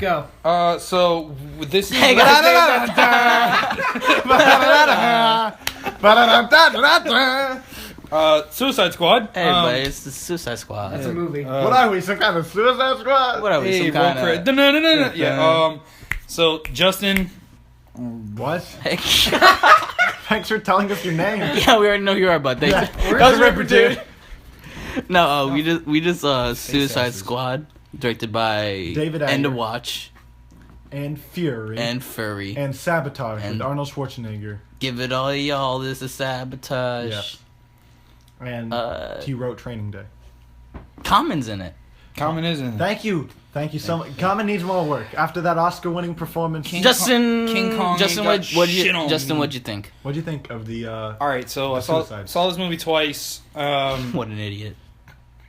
go. So this is Suicide Squad. Hey, buddy, it's the Suicide Squad. That's a movie. What are we? Some kind of Suicide Squad? What are we? Hey, Some kind of... no. Yeah. So Justin. What? Hey. Thanks for telling us your name. Yeah, we already know who you are, but thanks. Yeah. That was Ripper, dude. No, we just Suicide Squad, directed by David End of Ayer. Watch And Fury. and Furry. And Sabotage And- with Arnold Schwarzenegger. Give it all y'all. This is Sabotage. Yeah. And he wrote Training Day. Common's in it. Common isn't. Thank you so much. Common needs more work after that Oscar-winning performance. Justin, King Kong Justin, ain't got what'd shit on you think? What'd you think of the? All right, so I Suicide. saw this movie twice. What an idiot!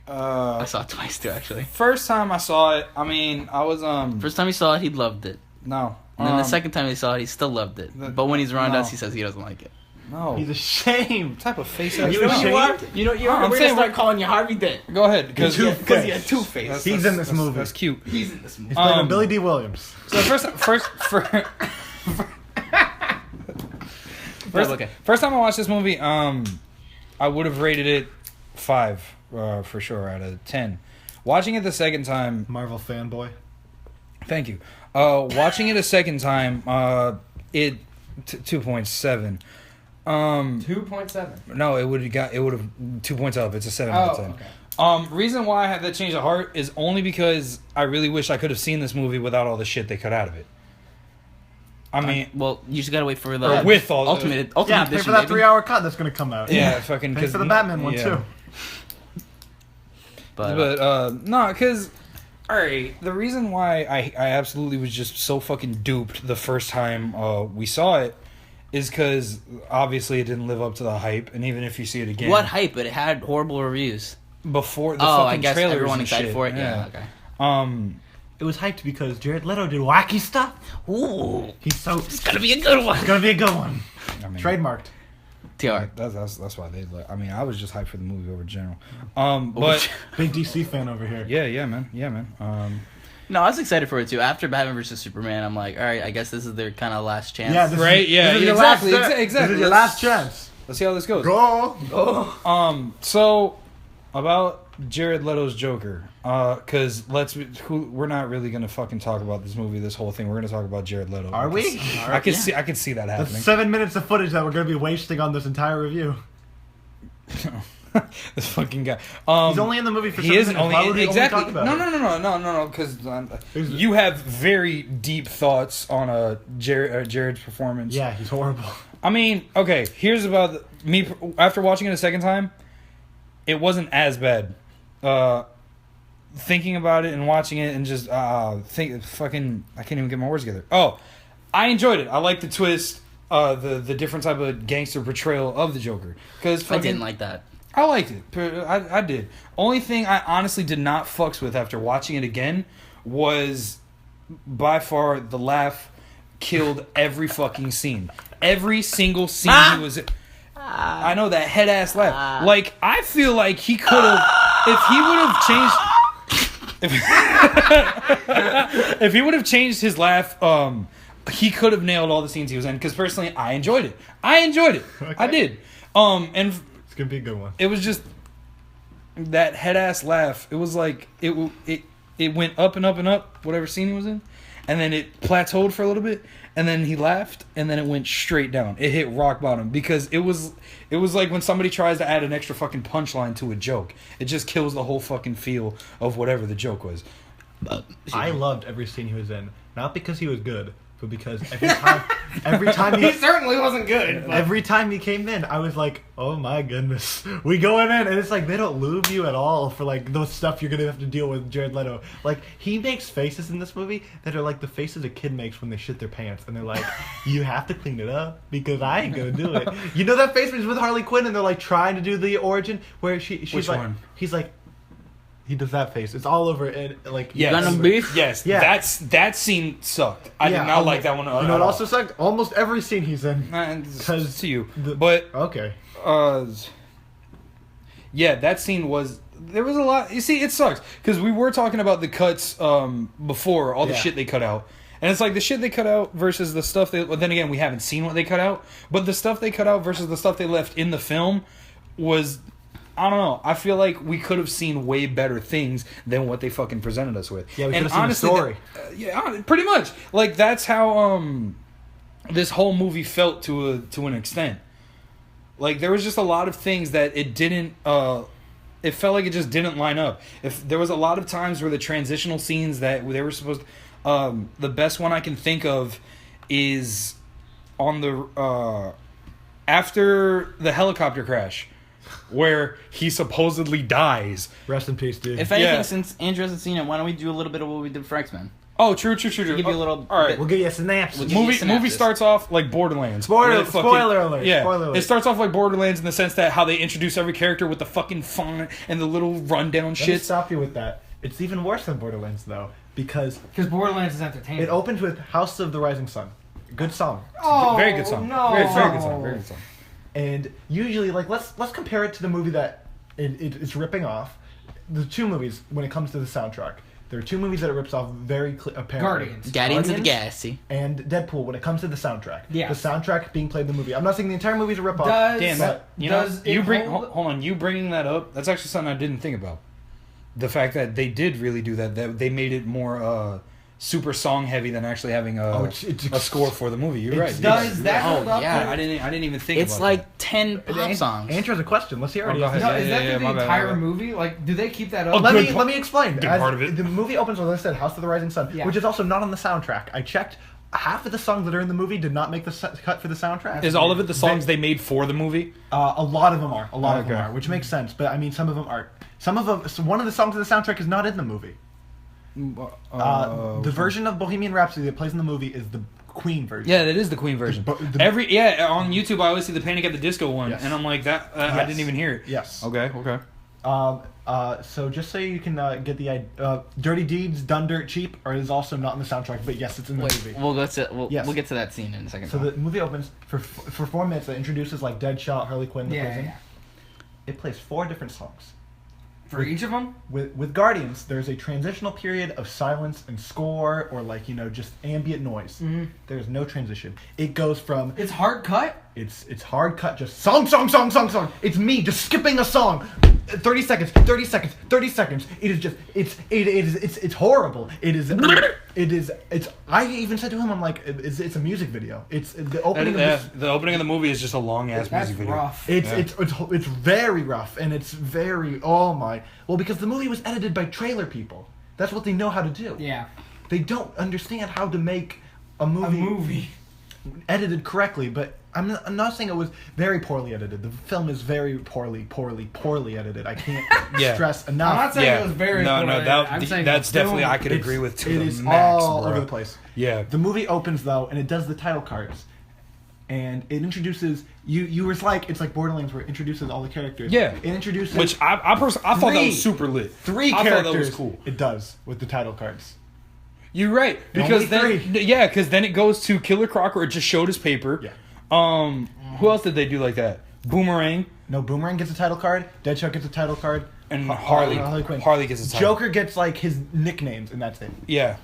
I saw it twice too, actually. First time I saw it, I mean, I was First time he saw it, he loved it. no. And then the second time he saw it, he still loved it. But when he's around no. us, he says he doesn't like it. No. He's ashamed. What type of face Are ass you no. ashamed? You know, I'm we're saying gonna start calling you Harvey Dent. Go ahead, because You Because he had two-face. He's in this movie. That's cute. He's in this movie. He's playing Billy D. Williams. So first time I watched this movie, I would have rated it 5 for sure out of 10. Watching it the second time, Marvel fanboy. thank you. Watching it a second time, it 2.7. 2.7. No, it would have 2 points up. It's a 7 out of 10. Okay. Reason why I had that change of heart is only because I really wish I could have seen this movie without all the shit they cut out of it. I mean, well, you just gotta wait for the with all ultimate Yeah, pay edition. for that baby. 3-hour cut that's gonna come out. yeah, fucking. Thanks for the Batman one too. But No, because alright, the reason why I absolutely was just so fucking duped the first time we saw it is because obviously it didn't live up to the hype, and even if you see it again, what hype? It had horrible reviews. before the Oh, fucking I guess trailers everyone and excited shit. for it. Yeah. Okay. It was hyped because Jared Leto did wacky stuff. Ooh, He's so. it's gonna be a good one. It's gonna be a good one. I mean, Trademarked. TR. That's why they like. I mean, I was just hyped for the movie over general. But Big DC fan over here. yeah, man. No, I was excited for it too. After Batman vs Superman, I'm like, all right, I guess this is their kind of last chance. Yeah, this Right? Is, Yeah, this is your exactly, last chance. exactly. This is your last chance. Let's see how this goes. Go. So about Jared Leto's Joker, because we're not really gonna fucking talk about this movie, this whole thing. We're gonna talk about Jared Leto. Are we? I can see that That's happening. 7 minutes of footage that we're gonna be wasting on this entire review. This fucking guy. He's only in the movie for 7 He isn't minutes. only Why would we exactly. only talk about No. Because you have very deep thoughts on Jared's performance. Yeah, he's horrible. I mean, okay. Here's about me. After watching it a second time, it wasn't as bad. Thinking about it and watching it and just I can't even get my words together. Oh, I enjoyed it. I liked the twist. The different type of gangster portrayal of the Joker. Because I didn't like that. I liked it. I did. Only thing I honestly did not fucks with after watching it again was by far the laugh killed every fucking scene. Every single scene he was in. I know that head ass laugh. Like, I feel like he could have, if he would have changed, if he would have changed his laugh, he could have nailed all the scenes he was in. Because personally, I enjoyed it. Okay. I did. And It's gonna be a good one. it was just that head ass laugh. It was like it went up and up and up, whatever scene he was in, and then it plateaued for a little bit, and then he laughed, and then it went straight down. It hit rock bottom because it was like when somebody tries to add an extra fucking punchline to a joke. It just kills the whole fucking feel of whatever the joke was. I loved every scene he was in, not because he was good, but because every time He certainly wasn't good. But every time he came in, I was like, oh my goodness, we going in, and it's like they don't lube you at all for like the stuff you're gonna have to deal with Jared Leto. Like, he makes faces in this movie that are like the faces a kid makes when they shit their pants, and they're like, you have to clean it up because I ain't gonna do it. You know that face when he's with Harley Quinn and they're like trying to do the origin where she's Which like, one? he's like, he does that face. It's all over and like Yes. Gonna beef? Yes, Yeah. that scene sucked. I did not like that one. You know, it also sucked. Almost every scene he's in. because to you, the- but Okay. yeah, that scene was there was a lot. You see, it sucks because we were talking about the cuts before, all the shit they cut out. And it's like the shit they cut out versus the stuff they... Well, then again, we haven't seen what they cut out. But the stuff they cut out versus the stuff they left in the film was... I don't know. I feel like we could have seen way better things than what they fucking presented us with. Yeah, we could have seen the story. Yeah, pretty much. Like, that's how this whole movie felt to an extent. Like, there was just a lot of things that it didn't... it felt like it just didn't line up. If there was a lot of times where the transitional scenes that they were supposed to... the best one I can think of is on the after the helicopter crash, where he supposedly dies. Rest in peace, dude. If anything, since Andrew hasn't seen it, why don't we do a little bit of what we did for X-Men? Oh, true. Give you a little. All right, we'll give you a synopsis. Movie starts off like Borderlands. Spoiler alert. Yeah, Spoiler alert. It starts off like Borderlands in the sense that how they introduce every character with the fucking font and the little rundown Let me shit. stop you with that. It's even worse than Borderlands, though, because Borderlands is entertaining. it opens with House of the Rising Sun. Good song. Oh, Very good song. No. Very good song. Very good song. And usually, like, let's compare it to the movie that it's ripping off. The two movies, when it comes to the soundtrack, there are two movies that it rips off very apparently. Guardians of the Galaxy. And Deadpool when it comes to the soundtrack. Yeah. The soundtrack being played in the movie. I'm not saying the entire movie's a ripoff. Damn, but hold on. You bringing that up? That's actually something I didn't think about. The fact that they did really do that. That they made it more super song heavy than actually having a score for the movie. You're right. Does that hold up? Yeah. I didn't even think. It's about like that. 10 pop songs. Answer the question. Let's hear it. go ahead. No, is that Yeah, the my bad, entire my bad. movie? Like, do they keep that up? Let me explain. Good part of it. The movie opens with, as I said, House of the Rising Sun, Yeah. which is also not on the soundtrack. I checked. Half of the songs that are in the movie did not make the cut for the soundtrack. Is all of it the songs they made for the movie? A lot of them are. A lot of them Okay. are, which makes sense. But I mean, some of them aren't. Some of them. So one of the songs of the soundtrack is not in the movie. The version of Bohemian Rhapsody that plays in the movie is the Queen version. Yeah, that is the Queen version. on YouTube I always see the Panic at the Disco one, Yes. and I'm like that. I Yes. didn't even hear it. Yes. Okay. So just so you can get the idea, Dirty Deeds, Done Dirt Cheap, is also not in the soundtrack, but yes, it's in the movie. We'll get to that scene in a second. So the movie opens for 4 minutes. It introduces like Deadshot, Harley Quinn, the prison. Yeah. It plays 4 different songs. For each of them? With Guardians, there's a transitional period of silence and score, or like just ambient noise. Mm-hmm. There's no transition. It goes from It's hard cut? it's hard cut, just song. It's me just skipping a song. 30 seconds. It is just it's horrible. I even said to him, I'm like, it's a music video. It's the opening The opening of the movie is just a long ass That's music video. rough. It's very rough, and it's very because the movie was edited by trailer people. That's what they know how to do. Yeah. They don't understand how to make a A movie movie. edited correctly, but I'm not saying it was very poorly edited. The film is very poorly edited. I can't stress enough. I'm not saying it was very no, poorly. I'm saying that's the film- definitely I could agree with to It the is max, all bro. over the place. Yeah. The movie opens though, and it does the title cards, and it introduces you. It's like Borderlands, where it introduces all the characters. Yeah. It introduces Which I thought that was super lit. 3 I characters. thought that was cool. It does with the title cards. You're right, because Only then 3. because then it goes to Killer Croc, where it just showed his paper. Yeah. Who else did they do like that? Boomerang No, Boomerang gets a title card. Deadshot gets a title card. and Harley. Quinn. Harley gets a title. Joker gets like his nicknames, and that's it. Yeah.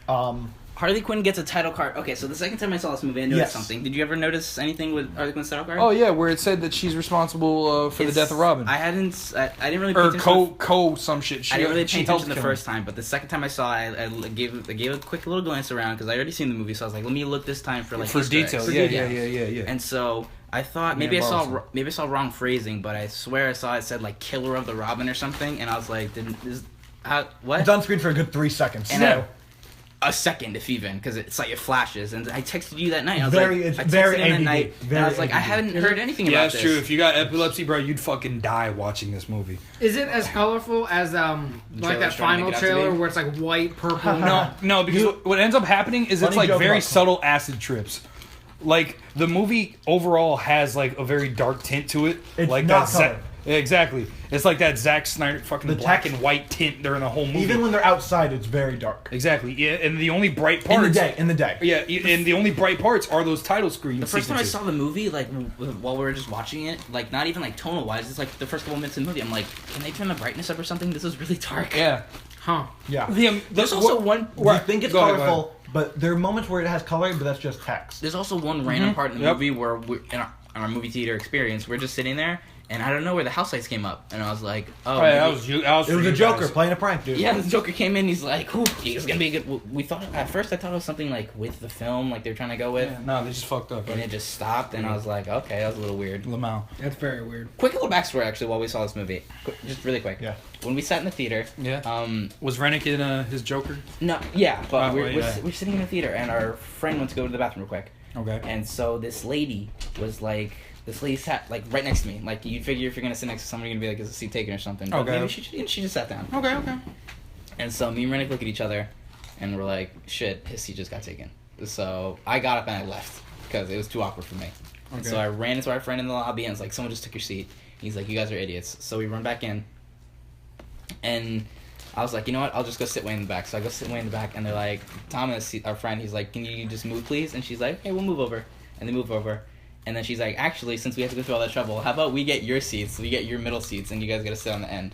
Harley Quinn gets a title card. Okay, so the second time I saw this movie, I noticed Yes. something. Did you ever notice anything with Harley Quinn's title card? Oh yeah, where it said that she's responsible for the death of Robin. I didn't really pay Or attention some shit. I didn't really pay attention the him. first time, but the second time I saw it, I gave a quick little glance around because I already seen the movie, so I was like, let me look this time for like For Easter detail. eggs. Yeah. And so I thought Man, maybe I Barlson. saw wrong phrasing, but I swear I saw it said like Killer of the Robin or something, and I was like, what? It's on screen for a good 3 seconds. And so. a second, if even, because it's like it flashes. And I texted you that night. I was It's like, very that ADD. night, and Very I was like, I ADD. haven't heard anything Yeah, about that's this. true. If you got epilepsy, bro, you'd fucking die watching this movie. Is it as colorful as like trailer's that trying to final make it out to trailer be? where it's like white, purple? No, because what ends up happening is it's Funny like joke very about that. subtle acid trips. Like the movie overall has like a very dark tint to it. It's like not that color. Exactly. It's like that Zack Snyder fucking The black text- and white tint during the whole movie. Even when they're outside, it's very dark. Exactly. Yeah, and the only bright parts In the day. Yeah, and the only bright parts are those title screens. The first time I saw the movie, like while we were just watching it, like not even like tonal wise, it's like the first couple minutes of the movie. I'm like, can they turn the brightness up or something? This is really dark. Yeah. Huh. Yeah. There's also one. You think it's Go ahead, colorful, but there are moments where it has color, but that's just text. There's also one random part in the movie where we're in our movie theater experience, we're just sitting there, and I don't know where the house lights came up, and I was like, oh, yeah, maybe- that was It was a Joker playing a prank, dude. Yeah, the Joker came in. He's like, "Ooh, it's gonna be a good." We thought at first I thought it was something like with the film, like they're trying to go with, Yeah, no, they just fucked up. and it just stopped. And I was like, "Okay, that was a little weird." Lamau. That's very weird. Quick little backstory, actually, while we saw this movie, just really quick. Yeah. When we sat in the theater, Yeah. Was Renick in his Joker? no, yeah, but Oh, we're sitting in the theater, and our friend went to go to the bathroom real quick, Okay. and so this lady was like. This lady sat like right next to me. Like you'd figure if you're gonna sit next to somebody, you're gonna be like, "Is a seat taken or something?" But Okay. maybe she just sat down. Okay. And so me and Renick look at each other, and we're like, "Shit, his seat just got taken." So I got up and I left because it was too awkward for me. And so I ran into our friend in the lobby and was like, "Someone just took your seat." He's like, "You guys are idiots." So we run back in, and I was like, "You know what? I'll just go sit way in the back." So I go sit way in the back, and they're like, Thomas, our friend, he's like, "Can you just move, please?" And she's like, "Okay, we'll move over." And they move over. And then she's like, "Actually, since we have to go through all that trouble, how about we get your seats? We get your middle seats, and you guys got to sit on the end."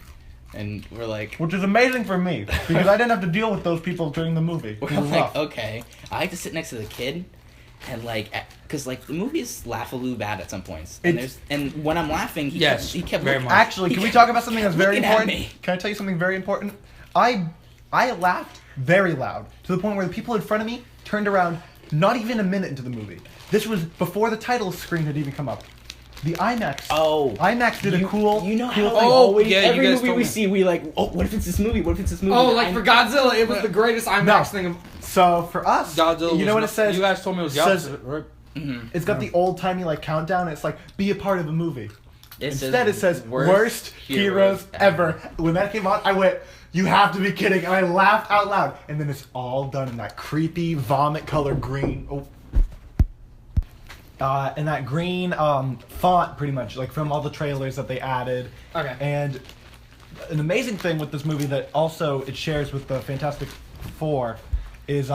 And we're like, Which is amazing for me, because I didn't have to deal with those people during the movie. we're It was like, rough. okay. I like to sit next to the kid, and like, cause like the movie is laughably bad at some points. And and when I'm laughing, he kept very looking- much. Actually, can we talk about something that's very looking at important? me. Can I tell you something very important? I laughed very loud to the point where the people in front of me turned around not even a minute into the movie. This was before the title screen had even come up. The IMAX. Oh. IMAX did a cool. You know cool how thing. always yeah, you every guys movie told we me. see, we like, oh, what if it's this movie? What if it's this movie? Oh, like for Godzilla, it was the greatest IMAX No. thing of. So for us, Godzilla. you know what it says? You guys told me it was Says- Godzilla, right? It's got the old timey like countdown. It's like be a part of a movie. Instead, it says worst worst heroes ever. When that came out, I went, "You have to be kidding!" And I laughed out loud. And then it's all done in that creepy vomit color green. Oh. And that green font, pretty much, like from all the trailers that they added. Okay. And an amazing thing with this movie that also it shares with the Fantastic Four is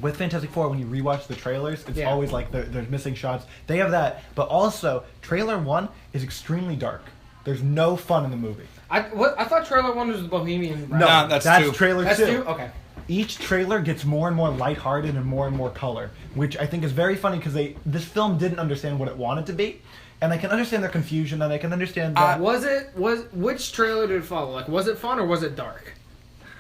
with Fantastic Four, when you rewatch the trailers, it's always like there's missing shots. They have that, but also trailer 1 is extremely dark. There's no fun in the movie. I thought trailer 1 was the Bohemian. No, Nah, that's two. trailer That's 2. 2? Okay. Each trailer gets more and more lighthearted and more color, which I think is very funny because this film didn't understand what it wanted to be, and I can understand their confusion and I can understand that. Which trailer did it follow? Like, was it fun or was it dark?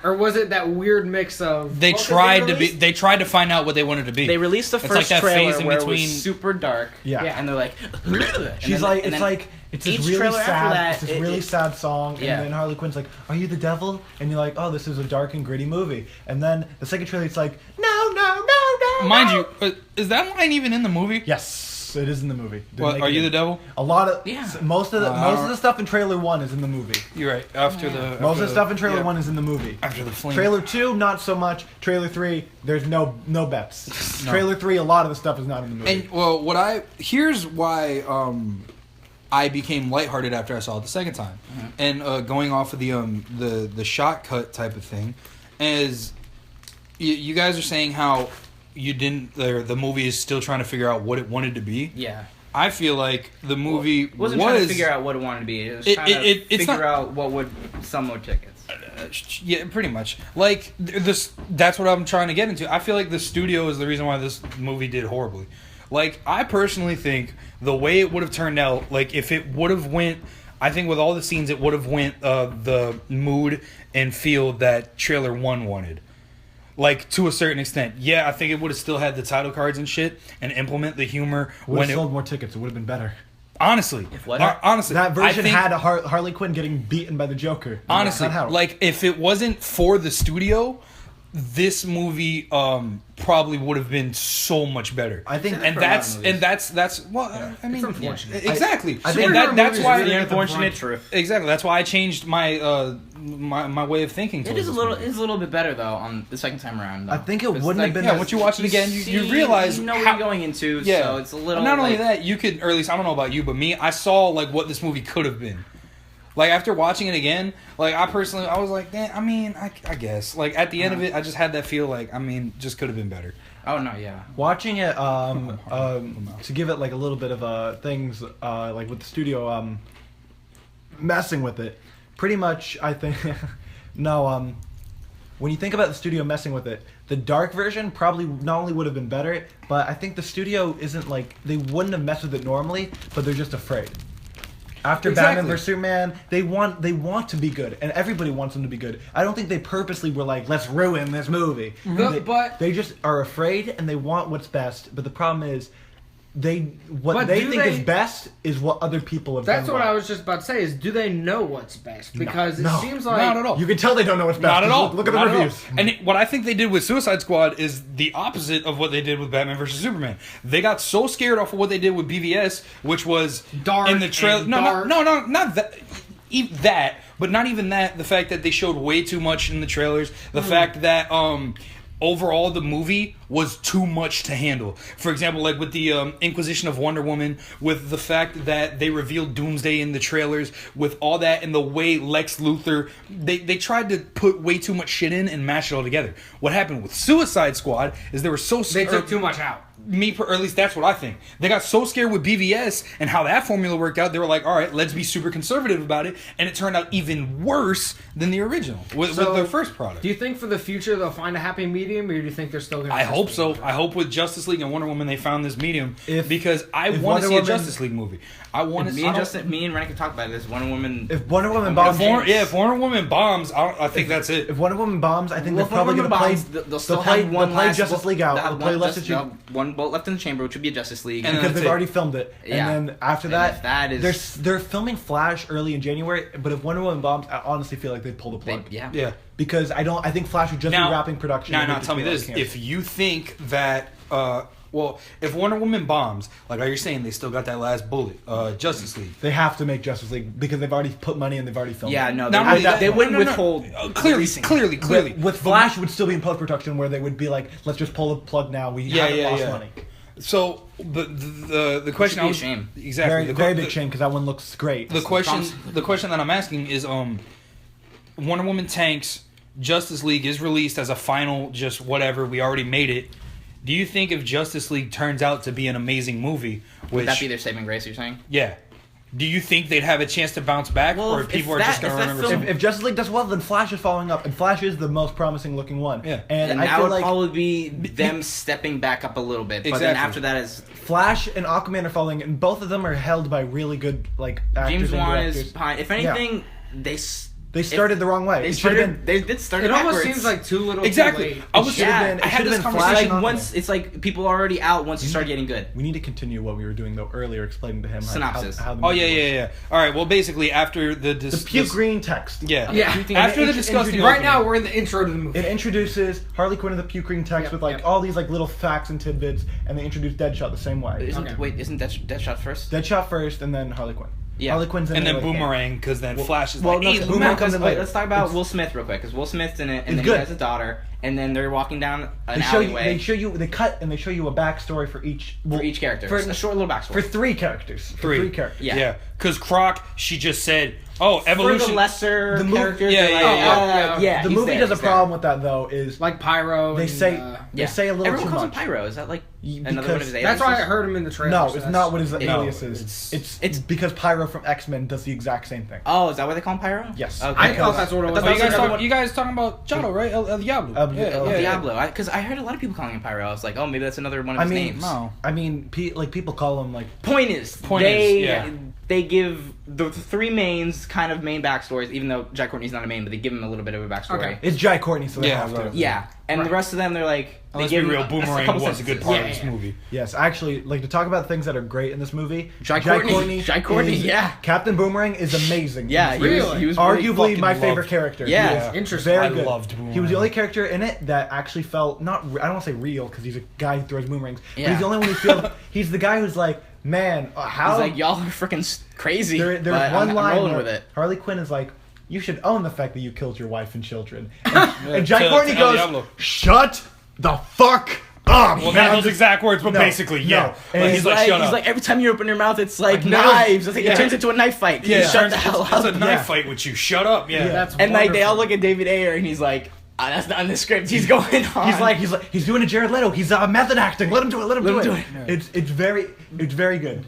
Or was it that weird mix of? They Well, 'cause tried they to be. They tried to find out what they wanted to be. They released the It's first like that trailer phase in where between. it was super dark. Yeah. And they're like, She's like, it's this each really trailer after sad, that, it's this really sad song, Yeah. and then Harley Quinn's like, "Are you the devil?" And you're like, "Oh, this is a dark and gritty movie." And then the second trailer, it's like, "No." Mind you, is that line even in the movie? Yes, it is in the movie. They're What, making are you it- the devil? A lot of most of the Uh, stuff in trailer 1 is in the movie. You're right. After the Most of the stuff in trailer 1 is in the movie. after the flame. Trailer 2, not so much. Trailer 3, there's no bets. Trailer 3, a lot of the stuff is not in the movie. And well, here's why I became lighthearted after I saw it the second time, and going off of the shot cut type of thing, is you guys are saying how you didn't. The movie is still trying to figure out what it wanted to be. yeah. I feel like the movie Wasn't trying to figure out what it wanted to be. It was trying to it's figure not- out what would sell more tickets. Yeah, pretty much. Like this. That's what I'm trying to get into. I feel like the studio is the reason why this movie did horribly. Like, I personally think the way it would have turned out, like if it would have went, I think with all the scenes it would have went the mood and feel that trailer 1 wanted. Like, to a certain extent. Yeah, I think it would have still had the title cards and shit and implement the humor would when have it sold more tickets. It would have been better. honestly. what? Honestly, That I version think- had a Harley Quinn getting beaten by the Joker. honestly, That's not how- like if it wasn't for the studio, this movie probably would have been so much better. I think, and that's well, I mean, unfortunate. Exactly. I think that's why the unfortunate truth. Exactly. That's why I changed my my way of thinking. It is a little bit better though on the second time around. Though. I think it wouldn't have been. Yeah, once you watch it again, you realize you know what you're going into. Yeah. So it's a little. Not only that, you could, or at least I don't know about you, but me, I saw like what this movie could have been. Like, after watching it again, like, I was like, I mean, I guess. Like, at the end of it, I just had that feel like, I mean, just could have been better. Oh, no, yeah. Watching it, to give it, like, a little bit of things, like, with the studio messing with it, pretty much, I think, no, when you think about the studio messing with it, the dark version probably not only would have been better, but I think the studio isn't, like, they wouldn't have messed with it normally, but they're just afraid. After Batman vs Superman, they want to be good, and everybody wants them to be good. I don't think they purposely were like, let's ruin this movie. They just are afraid, and they want what's best. But the problem is, what they think is best is what other people have done. That's what I was just about to say. Is do they know what's best? Because it seems like not at all. You can tell they don't know what's best. Not at all. Look at the reviews. And what I think they did with Suicide Squad is the opposite of what they did with Batman vs Superman. They got so scared off of what they did with BVS, which was dark in the trailer. No, not that. That, but not even that. The fact that they showed way too much in the trailers. The fact that overall the movie was too much to handle. For example, like with the Inquisition of Wonder Woman, with the fact that they revealed Doomsday in the trailers, with all that, and the way Lex Luthor, they tried to put way too much shit in and mash it all together. What happened with Suicide Squad is they were so they took too much out. Or at least that's what I think. They got so scared with BVS and how that formula worked out, they were like, all right, let's be super conservative about it, and it turned out even worse than the original with their first product. Do you think for the future they'll find a happy medium, or do you think they're still going to... I hope so. I hope with Justice League and Wonder Woman they found this medium, because I want to see a Justice League movie. I want to see... Me and Renick can talk about this. Wonder Woman... If Wonder Woman bombs... If Wonder Woman bombs, I think that's it. If Wonder Woman bombs, I think they're probably going to play... They'll play Justice League out. They'll play less one bolt left in the chamber, which would be a Justice League. Because they've already filmed it. Yeah. And then after they're filming Flash early in January, but if Wonder Woman bombs, I honestly feel like they'd pull the plug. Yeah. Because I think Flash would just be wrapping production. Now, tell me this. If you think that... if Wonder Woman bombs, like how you're saying, they still got that last bullet, Justice League. They have to make Justice League because they've already put money and they've already filmed it. Yeah, no, they wouldn't withhold. Clearly. With Flash would still be in post-production where they would be like, let's just pull the plug now. We haven't lost money. So the question I was shame. Exactly very big shame because that one looks great. The question that I'm asking is Wonder Woman tanks, Justice League is released as a final just whatever, we already made it. Do you think if Justice League turns out to be an amazing movie, would that be their saving grace, you're saying? Yeah. Do you think they'd have a chance to bounce back, or people are just going to remember? If Justice League does well, then Flash is following up, and Flash is the most promising looking one. Yeah, and that would probably be them stepping back up a little bit. But then after that is Flash and Aquaman are following, and both of them are held by really good actors. James Wan is behind. If anything, they started the wrong way. They did start it backwards. almost seems like too little. Exactly. Too late. I should have been Flash. Once it's like people are already out. Once you start getting good, we need to continue what we were doing though earlier, explaining to him synopsis. How the movie works. All right. Well, basically after the puke green text. Yeah. After the disgusting. Right now we're in the intro to the movie. It introduces Harley Quinn in the puke green text with all these little facts and tidbits, and they introduce Deadshot the same way. Isn't Deadshot first? Deadshot first, and then Harley Quinn. Yeah. Harley Quinn's in and then Boomerang, because then Flash is Boomerang comes in later. Let's talk about Will Smith real quick, because Will Smith's in it, and then he has a daughter, and then they're walking down an alleyway. They cut and they show you a backstory for each character. For a short little backstory. For three characters. Three characters. Yeah. Because Croc, she just said, evolution. For the lesser characters. The movie does a problem with that, though, is... Like Pyro. They say a little too much. Everyone calls him Pyro. Is that another one of his aliases? That's why I heard him in the trailer. No, it's not what his alias is. It's because Pyro from X-Men does the exact same thing. Oh, is that why they call him Pyro? Yes. Okay. I thought that's what it was. You guys talking about Chato, right? El Diablo. El Diablo. Because I heard a lot of people calling him Pyro. I was like, maybe that's another one of his names. No. I mean, people call him Point is, they give the three mains kind of main backstories, even though Jai Courtney's not a main, but they give him a little bit of a backstory. Okay. It's Jai Courtney, so they Yeah, have to. right. Yeah, and the rest of them, they're like... Let's they be give real, him Boomerang couple was a good sentences. part Yeah, of this yeah. movie. Yes, actually, like to talk about things that are great in this movie. Jai Courtney, is- yeah. Captain Boomerang is amazing. Yeah, in this movie. Really? he was really Arguably fucking my loved. favorite character. Yeah. He is Interesting. Very I good. loved He was Boomerang. the only character in it that actually felt I don't want to say real because he's a guy who throws boomerangs. But Yeah. he's the only one who feels. He's the guy who's like, man, how? He's like, y'all are freaking crazy, There's but one I'm line rolling where with it. Harley Quinn is like, you should own the fact that you killed your wife and children. And Jai to Courtney El goes, Diablo. shut the fuck up. Well, And not I'm those just- exact words, but no, basically, yeah. no. And Like, he's like, shut he's up. like, every time you open your mouth, it's like I've never- knives. It's like, Yeah. it turns into a knife fight. Can Yeah, you shut the hell it's up? a knife fight with you. Shut up. Yeah. That's And like they all wonderful. look at David Ayer, and he's like, that's not in the script. He's going on. He's doing a Jared Leto. He's method acting. Let him do it. Let him do him it. do it. It's very good.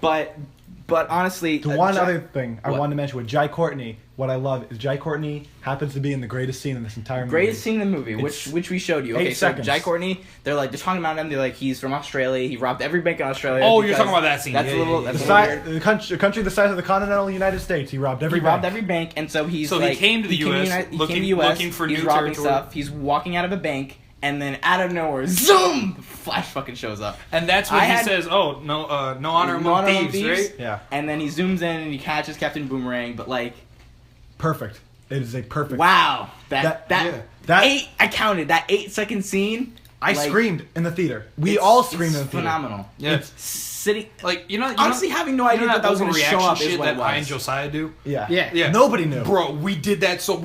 But honestly, The one other thing I What? wanted to mention with Jai Courtney, what I love is Jai Courtney happens to be in the greatest scene in this entire movie. greatest scene in the movie, It's which we showed you. 8 Okay, so seconds. Jai Courtney, they're talking about him. They're like, he's from Australia. He robbed every bank in Australia. Oh, you're because talking about that scene. That's Yeah, a little. yeah, That's The, a little weird. country the size of the continental United States. He robbed every He robbed bank. every bank, and so he's So he like, came to the US, he came to looking- the US, looking for he's new robbing territory. stuff. He's walking out of a bank, and then out of nowhere, zoom! Flash fucking shows up. And that's when I he had- says, "Oh, no honor No among honor among thieves," right? Yeah, And then he zooms in and he catches Captain Boomerang, but like, perfect. It is a perfect. wow, That- that yeah. That- I counted that 8-second scene. I like, screamed in the theater. We it's- all screamed it's in the theater. phenomenal. Yeah. Sitting, Like honestly, having no idea that was going to show up is shit what that it I and was. Josiah do. Yeah. Yeah. Nobody knew. Bro, we did that so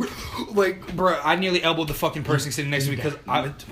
bro, I nearly elbowed the fucking person sitting next to me because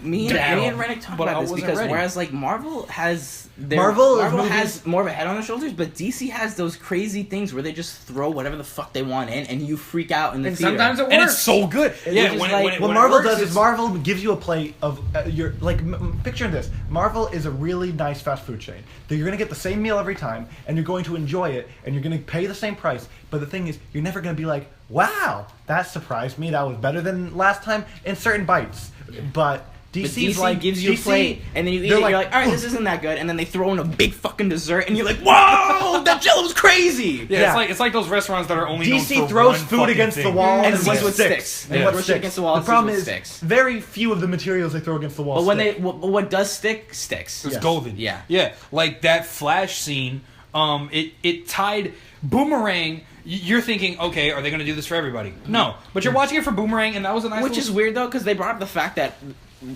Me and Renick talked But I about this wasn't because ready. whereas like Marvel has Marvel has movies- more of a head on their shoulders, but DC has those crazy things where they just throw whatever the fuck they want in, and you freak out in the And theater. sometimes it works. and it's so good. Yeah, is when, like- when, it, What when Marvel it works, does is it's- Marvel gives you a plate of your like picture this. Marvel is a really nice fast food chain. That you're gonna get the same meal every time, and you're going to enjoy it, and you're gonna pay the same price. But the thing is, you're never gonna be like, "Wow, that surprised me. That was better than last time." In certain bites, but But DC's DC like gives you a DC plate, and then you eat they're it, you're like, alright, this isn't that good, and then they throw in a big fucking dessert, and you're like, whoa, that jello's crazy! Yeah, Yeah. it's like those restaurants that are only known DC for throws one food fucking against thing. the wall And and sees what what sticks. sticks. And Yeah. what Throws it sticks. against the wall The and sees problem what is, sticks. very few of the materials they throw against the wall. But when stick. what does stick, sticks. It's Yes. golden. Yeah. Yeah. Like that Flash scene, it tied Boomerang. You're thinking, okay, are they going to do this for everybody? No. But you're watching it for Boomerang, and that was a nice Which little- is weird though, because they brought up the fact that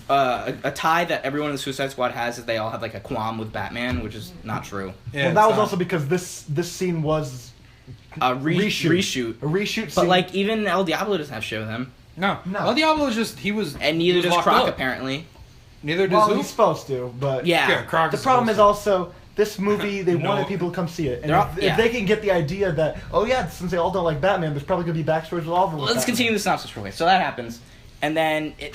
a tie that everyone in the Suicide Squad has is they all have like a qualm with Batman, which is not true. Yeah, well, that it's was not- also because this scene was A reshoot. reshoot. A reshoot But scene. like even El Diablo doesn't have shit with him, No. No. El Diablo is just, he was. and he neither was does locked Croc up. apparently. Neither does well, who? he's supposed to, but Yeah. Croc the problem is supposed also this movie. They No. wanted people to come see it, and They're all- if yeah. they can get the idea that since they all don't like Batman, there's probably gonna be backstories with all of them. with Let's Batman. continue the synopsis real quick. So that happens, and then it.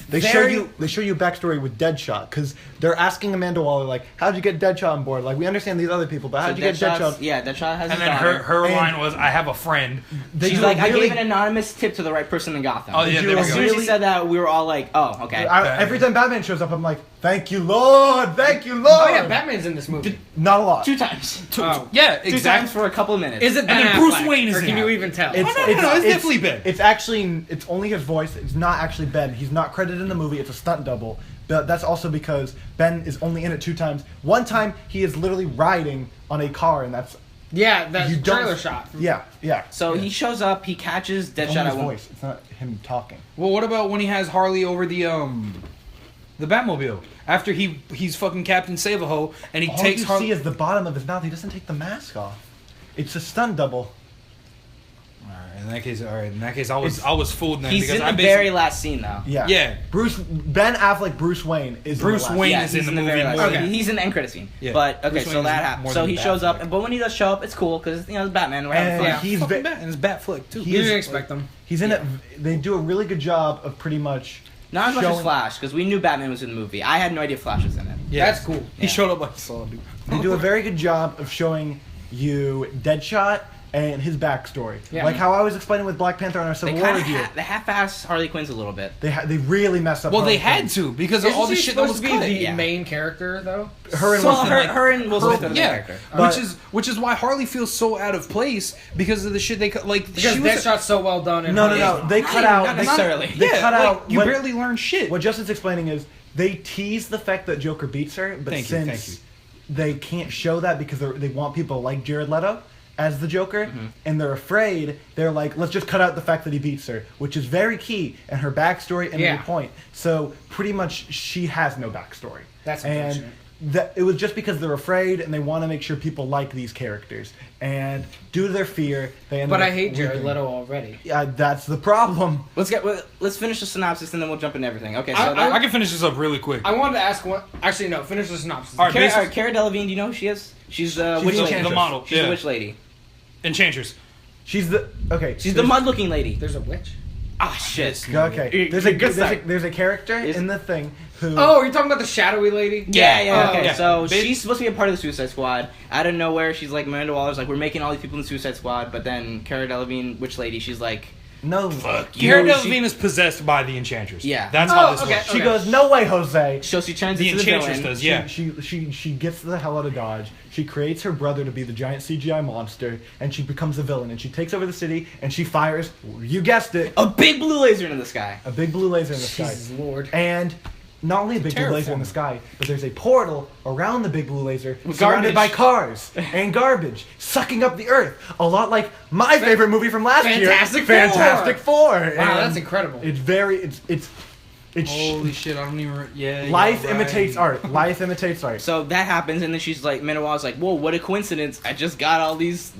They show you backstory with Deadshot because they're asking Amanda Waller like, "How'd you get Deadshot on board? Like, we understand these other people, but how'd you get Deadshot?" Yeah, Deadshot has. And his then daughter. her And- line was, I have a friend. They She's do a like, I really- gave an anonymous tip to the right person in Gotham. Oh, yeah, do there a we As go. soon as she really- said that, we were all like, oh, okay. Every time Batman shows up, I'm like, "Thank you, Lord! Thank you, Lord!" Oh yeah, Batman's in this movie. Not a lot. 2 times. Oh. Yeah, 2 times exactly. for a couple of minutes. Is it Ben then Bruce Affleck, Wayne is or in can you it. even tell? no, it's definitely Ben. It's actually it's only his voice. It's not actually Ben. He's not credited in the movie. It's a stunt double. But that's also because Ben is only in it 2 times. One time he is literally riding on a car, and that's Yeah, that you don't- trailer shot. yeah. So he shows up, he catches It's Deadshot only at his one. voice. It's not him talking. Well, what about when he has Harley over the Batmobile? After he's fucking Captain Save-A-Ho, and he All takes you Harley. see is the bottom of his mouth. He doesn't take the mask off. It's a stunt double. In that case, I was fooled then He's because in I the basically very last scene though. Yeah. Yeah. Ben Affleck, Bruce Wayne is in Bruce the last Wayne Yeah, is in he's the the movie very last more scene. than He's in the end credit scene. Yeah. But okay, Bruce so Wayne that is happens. more So than he shows up, Batfleck. but when he does show up, it's cool because it's Batman. We're having And fun. Yeah. he's fucking ve- Bat, and it's Batflick too. He You is- didn't expect them. He's in it. They do a really good job of pretty much. Not as much as showing- Flash because we knew Batman was in the movie. I had no idea Flash was in it. Yeah. That's cool. He showed up like a saw dude. They do a very good job of showing you Deadshot and his backstory. Yeah. Like how I was explaining with Black Panther on our Civil They War kind of review. they half-ass Harley Quinn's a little bit. They really messed up. Well, they Harley had to because of Isn't all the she shit that was supposed to be cut. the Yeah. main character though? Quinn. Her and So Wilson, her and Will Smith are the Yeah, character. But- which is why Harley feels so out of place because of the shit they cut. Like Because she was Deadshot's so well done. And No. They cut out. not They, necessarily. they yeah, cut like, out. you what- barely learn shit. What Justin's explaining is they tease the fact that Joker beats her, but Thank you. since they can't show that because they want people like Jared Leto as the Joker, and they're afraid, they're like, let's just cut out the fact that he beats her, which is very key, and her backstory and Yeah. her point. So pretty much she has no backstory. That's and unfortunate. that it was just because they're afraid and they want to make sure people like these characters, and due to their fear, they end But up I hate Jared leaving. Leto already. Yeah, that's the problem. Let's finish the synopsis and then we'll jump into everything. Okay, so I- I can finish this up really quick. I wanted to ask one. Actually, no. Finish the synopsis. All right, Cara Delevingne, do you know who she is? She's the She's witch the lady. Enchantress. The model. She's yeah. the witch lady. Enchantress. She's the okay. She's the mud-looking lady. There's a witch. Ah, shit. Okay, there's a Good start. there's a character Is- in the thing who. Oh, you're talking about the shadowy lady? Yeah, Oh, okay. yeah. So Bitch. she's supposed to be a part of the Suicide Squad. Out of nowhere, she's like Miranda Waller's like, we're making all these people in the Suicide Squad, but then Cara Delevingne, witch lady, she's like, No. fuck Cara you. Delevingne is possessed by the Enchantress. Yeah. That's Oh, how this okay. works. She goes, no way, Jose. So she turns The into the Enchantress villain. does, yeah. She gets the hell out of Dodge. She creates her brother to be the giant CGI monster, and she becomes a villain. And she takes over the city, and she fires, you guessed it, A big blue laser into the sky. a big blue laser in the sky. Jesus Lord. And not only a big blue laser in the Terraforming. sky, but there's a portal around the big blue laser With surrounded garbage. by cars and garbage, sucking up the earth. A lot like my favorite movie from last Fantastic year, Four. Fantastic Four. Wow, that's incredible. It's very, it's Holy shit! I don't even. Yeah. life you're right. imitates art. Life imitates art. So that happens, and then she's like, Miranda Waller's like, whoa, what a coincidence. I just got all these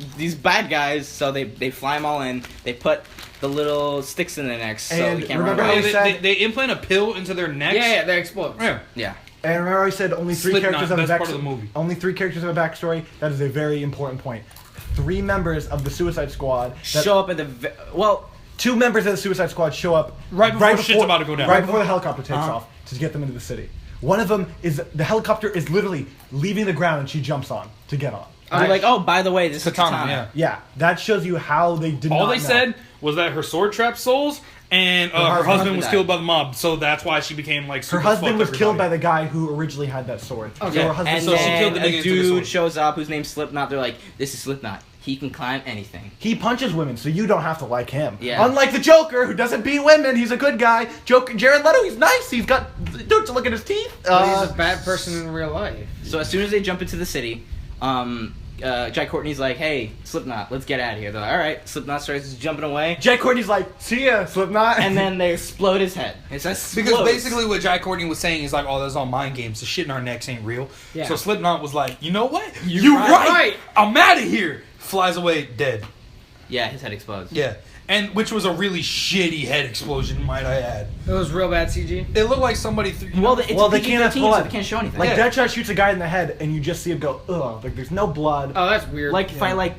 bad guys. So they fly them all in. They put the little sticks in their necks so And they can't remember run how away. Oh, you they, said- they implant a pill into their necks. Yeah, they explode. Yeah. Yeah. And remember I said only three Slipknot, characters have a best part backstory. of the movie. Only three characters have a backstory. That is a very important point. 3 members of the Suicide Squad. Show up at the... Well, 2 members of the Suicide Squad show up Right before shit's about to go down. Right before the helicopter takes Uh-huh. off to get them into the city. One of them is the helicopter is literally leaving the ground and she jumps on to get on. they're like, oh, by the way, this is Katana. Katana. Yeah. Yeah, that shows you how they did All not they know. said was that her sword trapped souls, and her husband husband was died. killed by the mob, so that's why she became like. Her super husband fucked was killed by everybody. the guy who originally had that sword. Okay. So her husband And So she then killed the nigga a into the dude sword. shows up whose name's Slipknot. They're like, this is Slipknot. He can climb anything. he punches women, so you don't have to like him. Yeah. Unlike the Joker, who doesn't beat women, he's a good guy. Joker, Jared Leto, he's nice. He's got. Don't you look at his teeth? But he's a bad person in real life. So as soon as they jump into the city, Jai Courtney's like, hey, Slipknot, let's get out of here. They're like, all right. Slipknot starts jumping away. Jay Courtney's like, see ya, Slipknot. And then they explode his head. It says Because basically what Jai Courtney was saying is like, oh, that's all mind games. The shit in our necks ain't real. Yeah. So Slipknot was like, you know what? You right. right. I'm out of here. Flies away dead. Yeah, his head explodes. Yeah. And which was a really shitty head explosion, might I add. It was real bad CG. It looked like somebody threw. Well, it's Well, they PG-13, can't have so blood. they can't show anything. Like Yeah. Deadshot shoots a guy in the head, and you just see him go, ugh. Like there's no blood. Oh, that's weird. Like if I like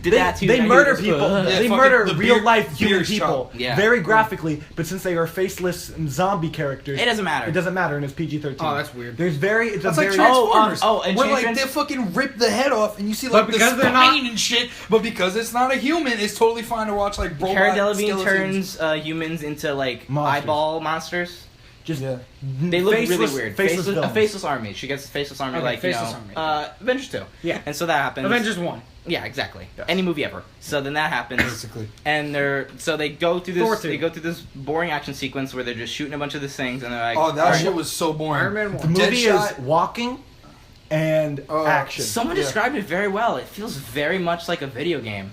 did They, that to they you, murder you're just, people. "Ugh." Yeah, They fucking murder the real beard- life human beard people shot. Yeah. very graphically. But since they are faceless zombie characters, It doesn't matter. It doesn't matter, and it's PG-13. Oh, that's weird. There's very. It's That's a like very. Transformers. and where like Trans- they fucking rip the head off, and you see But like the because spine they're not- and shit. But because it's not a human, it's totally fine to watch like robot Cara Delevingne skeletons. turns humans into like Monsters. eyeball monsters. just Yeah. They look faceless, really weird. Faceless a villains. faceless army. She gets a faceless army, Okay, like faceless army. Avengers 2. Yeah. And so that happens. Avengers 1. Yeah, exactly. Yes. Any movie ever. So then that happens, Basically. and they go through Thor this. 2. They go through this boring action sequence where they're just shooting a bunch of these things, and they're like, Oh, that "Alright." shit was so boring. Iron Man 1. The movie Deadshot. is walking and action. Someone Yeah. described it very well. It feels very much like a video game,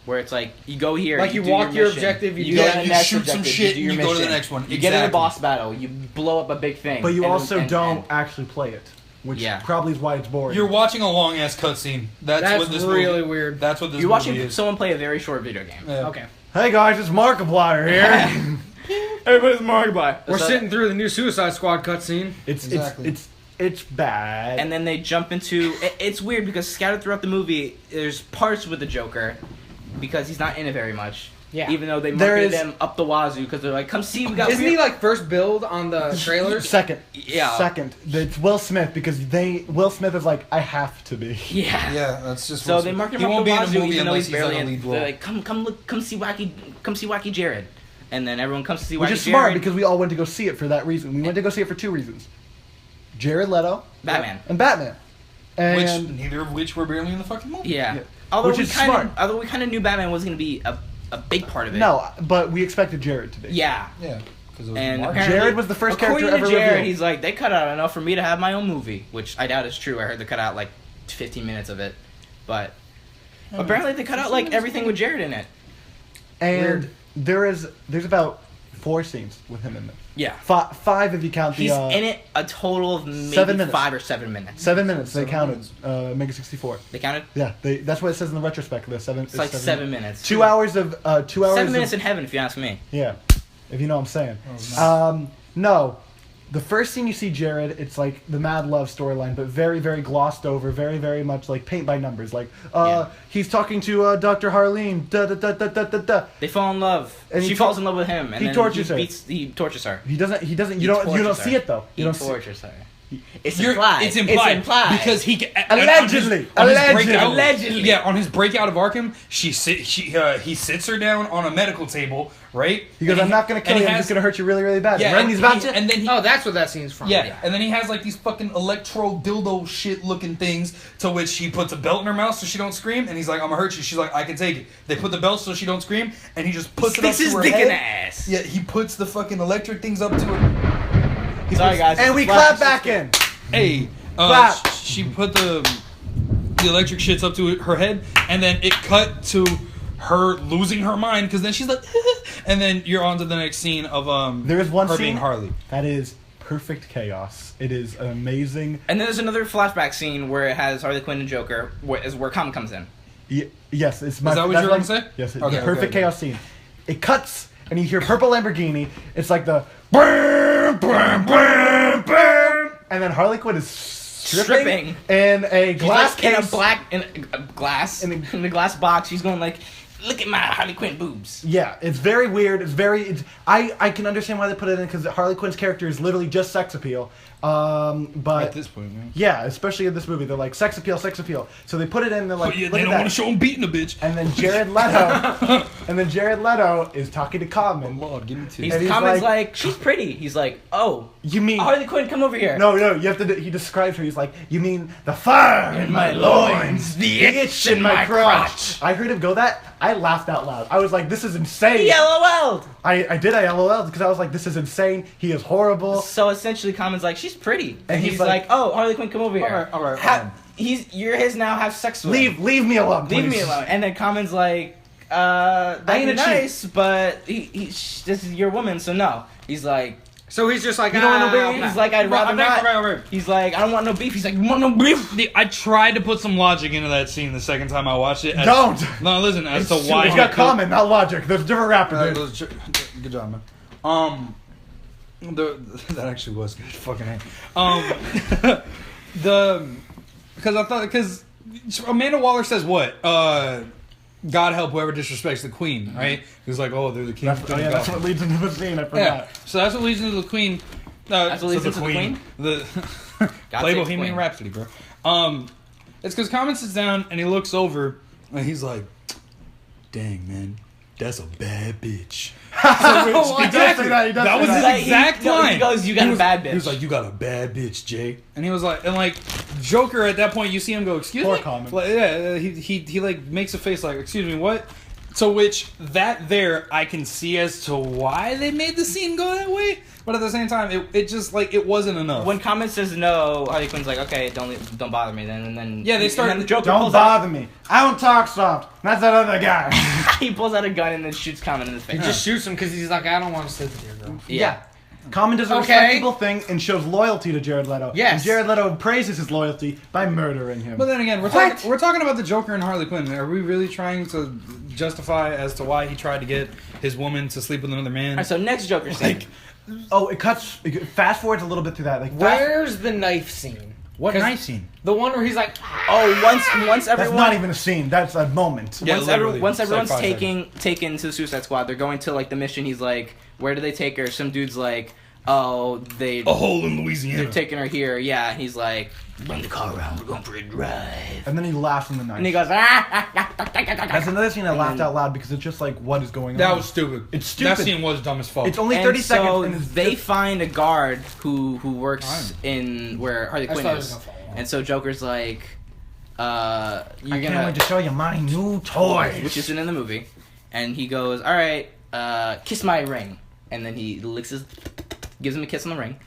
where it's like you go here, Like you do walk your mission, objective, you go do- to the you next shoot some objective, shit, do your and you go to the mission. next one. You get in a Exactly. boss battle, you blow up a big thing, But you and- also and- don't and- actually play it, which Yeah. probably is why it's boring. You're watching a long ass cutscene. That's That's what this really movie, weird. That's what this You're movie watching is. someone play a very short video game. Yeah. Okay. Hey guys, it's Markiplier here. Everybody's Markiplier. We're sitting through the new Suicide Squad cutscene. Exactly. It's bad. And then they jump into. It's weird because scattered throughout the movie, there's parts with the Joker, because he's not in it very much. Yeah. Even though they There marketed is- them up the wazoo because they're like, come see, we got Isn't he like first build on the trailers? Second. Yeah. Second. It's Will Smith because Will Smith is like, I have to be. Yeah. Yeah, that's just. So they market He him up won't the be in a wazoo movie even though unless he's he's barely in a in. lead They're role. like, come see wacky Jared, and then everyone comes to see Which wacky is smart Jared. because we all went to go see it for that reason. We went to go see it for two reasons. Jared Leto. Batman. And Batman. And Which neither of which were barely in the fucking movie. Yeah. Yeah. Although Which we is kind smart. of, although we kind of knew Batman was going to be a big part of it. no, but we expected Jared to be. Yeah. Yeah. Because it was And Mark. apparently, Jared was the first according character to ever Jared, revealed. he's like, they cut out enough for me to have my own movie, which I doubt is true. I heard they cut out like 15 minutes of it, but apparently they cut out like everything with Jared in it. And Weird. there's about 4 scenes with him in them. Yeah. 5 if you count the. He's in it a total of maybe 7 minutes. 5 or 7 minutes. 7 minutes. They 7 counted. minutes. Mega 64. They counted? Yeah, that's what it says in the retrospect. The 7. It's like 7 minutes. 2 hours of 2 hours. 7 minutes of, in heaven, if you ask me. Yeah, if you know what I'm saying. Oh, nice. No, the first scene you see Jared, it's like the mad love storyline, but very, very glossed over, very, very much like paint by numbers. Like, Yeah. he's talking to Dr. Harleen. Da da da da da da da. They fall in love. And She he falls in love with him, and he then tortures her. he tortures her. He doesn't. You He don't tortures see her. it though. He You don't see. tortures her. It's You're- implied. It's implied. It's implied. Because he Allegedly. on his Allegedly. breakout- Allegedly. Yeah, on his breakout of Arkham, he sits her down on a medical table, right? He goes, And I'm not gonna kill and you. he I'm has- just gonna hurt you really, really bad. Yeah, Right? And he's about to. and then he, Oh, that's what that scene's from. yeah, and then he has like these fucking electro dildo shit looking things to which he puts a belt in her mouth so she don't scream, and he's like, I'm gonna hurt you. She's like, I can take it. They put the belt so she don't scream, and he just puts it up Sticks to his her dick head. in the ass. Yeah, he puts the fucking electric things up to her. He Sorry, puts- guys. And we Flash. clap back in. Hey, Clap. she put the electric shits up to her head, and then it cut to her losing her mind because then she's like, and then you're on to the next scene of There is one her scene being Harley. that is perfect chaos. It is amazing. And then there's another flashback scene where it has Harley Quinn and Joker, where Comet comes in. Yes, it's my. Is that what that's you were gonna say? Yes, it's Okay, the perfect okay. chaos scene. It cuts, and you hear purple Lamborghini. It's like the bam, bam, bam, bam, and then Harley Quinn is stripping in a glass He's like case. in a glass In in the glass box. She's going like, look at my Harley Quinn boobs. Yeah, it's very weird. I can understand why they put it in because Harley Quinn's character is literally just sex appeal. But At this point, man. yeah, especially in this movie, they're like sex appeal, sex appeal. So they put it in. They're like, But yeah, look they at don't that. want to show him beating a bitch. And then Jared Leto is talking to Common. Lord, give me two. He's, And he's Comet's like- like, she's pretty. He's like, oh, You mean Harley Quinn, come over here. no? You have to. He describes her. He's like, you mean the fire in my loins, the itch in my crotch. I heard him go that. I laughed out loud. I was like, this is insane. He LOL'd. I did. I LOL because I was like, this is insane. He is horrible. So essentially, Comet's like, she's pretty, and And he's he's like, like, oh, Harley Quinn, come over here. All right. You're his now. Have sex with him. Leave me alone. Leave me please. alone. And then Common's like, that'd ain't be a cheat. nice, but this is your woman, so no. He's like, So he's just like, you don't want no "Ah, beef? nah." He's like, I'd rather not. Right. He's like, I don't want no beef. He's like, you want no beef? I tried to put some logic into that scene the second time I watched it. Don't. No, listen, as to why It's he got could- Common, not logic. There's a different rapper. Dude. Good job, man. That actually was good. Fucking A. Because Amanda Waller says what? God help whoever disrespects the queen, right? He was like, oh, they're the king. That's what leads into the scene. I forgot. Yeah. So that's what leads into the queen. That's what leads into the queen? The God play save the Bohemian queen. Rhapsody, bro. It's because Common sits down and he looks over and he's like, "Dang, man, that's a bad bitch." He does say that. He does That say was that. his Like, exact line. He goes, you got He a was- bad bitch. He was like, "You got a bad bitch, Jay," and he was like, Joker at that point, you see him go, "Excuse Poor me." Common. Like, yeah, he like makes a face like, "Excuse me, what?" To which that there I can see as to why they made the scene go that way, but at the same time, it just like it wasn't enough. When Comet says no, Harley Quinn's like, okay, don't bother me then. And then Yeah, they start- And then the Joker Don't pulls out, bother me. I don't talk soft. That's that other guy. he pulls out a gun and then shoots Comet in the He face. just shoots him because he's like, I don't want to sleep with your girl. Yeah. Common does a Okay. respectable thing and shows loyalty to Jared Leto. Yes. And Jared Leto praises his loyalty by murdering him. But then again, we're talking about the Joker and Harley Quinn. Are we really trying to justify as to why he tried to get his woman to sleep with another man? Alright, so next Joker scene. It cuts. Fast forwards a little bit through that. Like, Where's the knife scene? What night scene? The one where he's like, Oh, once That's everyone not even a scene. That's a moment. Yeah, literally. once It's like everyone's 5 seconds. taken to the Suicide Squad, they're going to like the mission. He's like, where do they take her? Some dude's like, oh, A hole in they're Louisiana. taking her here. Yeah, and he's like, bring the car around. We're going for a drive. And then he laughs in the night. And he goes, That's another scene I laughed then- out loud because it's just like, what is going on? That was stupid. It's stupid. That scene was dumb as fuck. It's only And 30 so seconds. And it's they just- find a guard who works in where Harley I Quinn thought it was is. gonna fall off. And so Joker's like, you're I can't gonna, wait to show you my new toys. which isn't in the movie. And he goes, all right, kiss my ring. And then he gives him a kiss on the ring.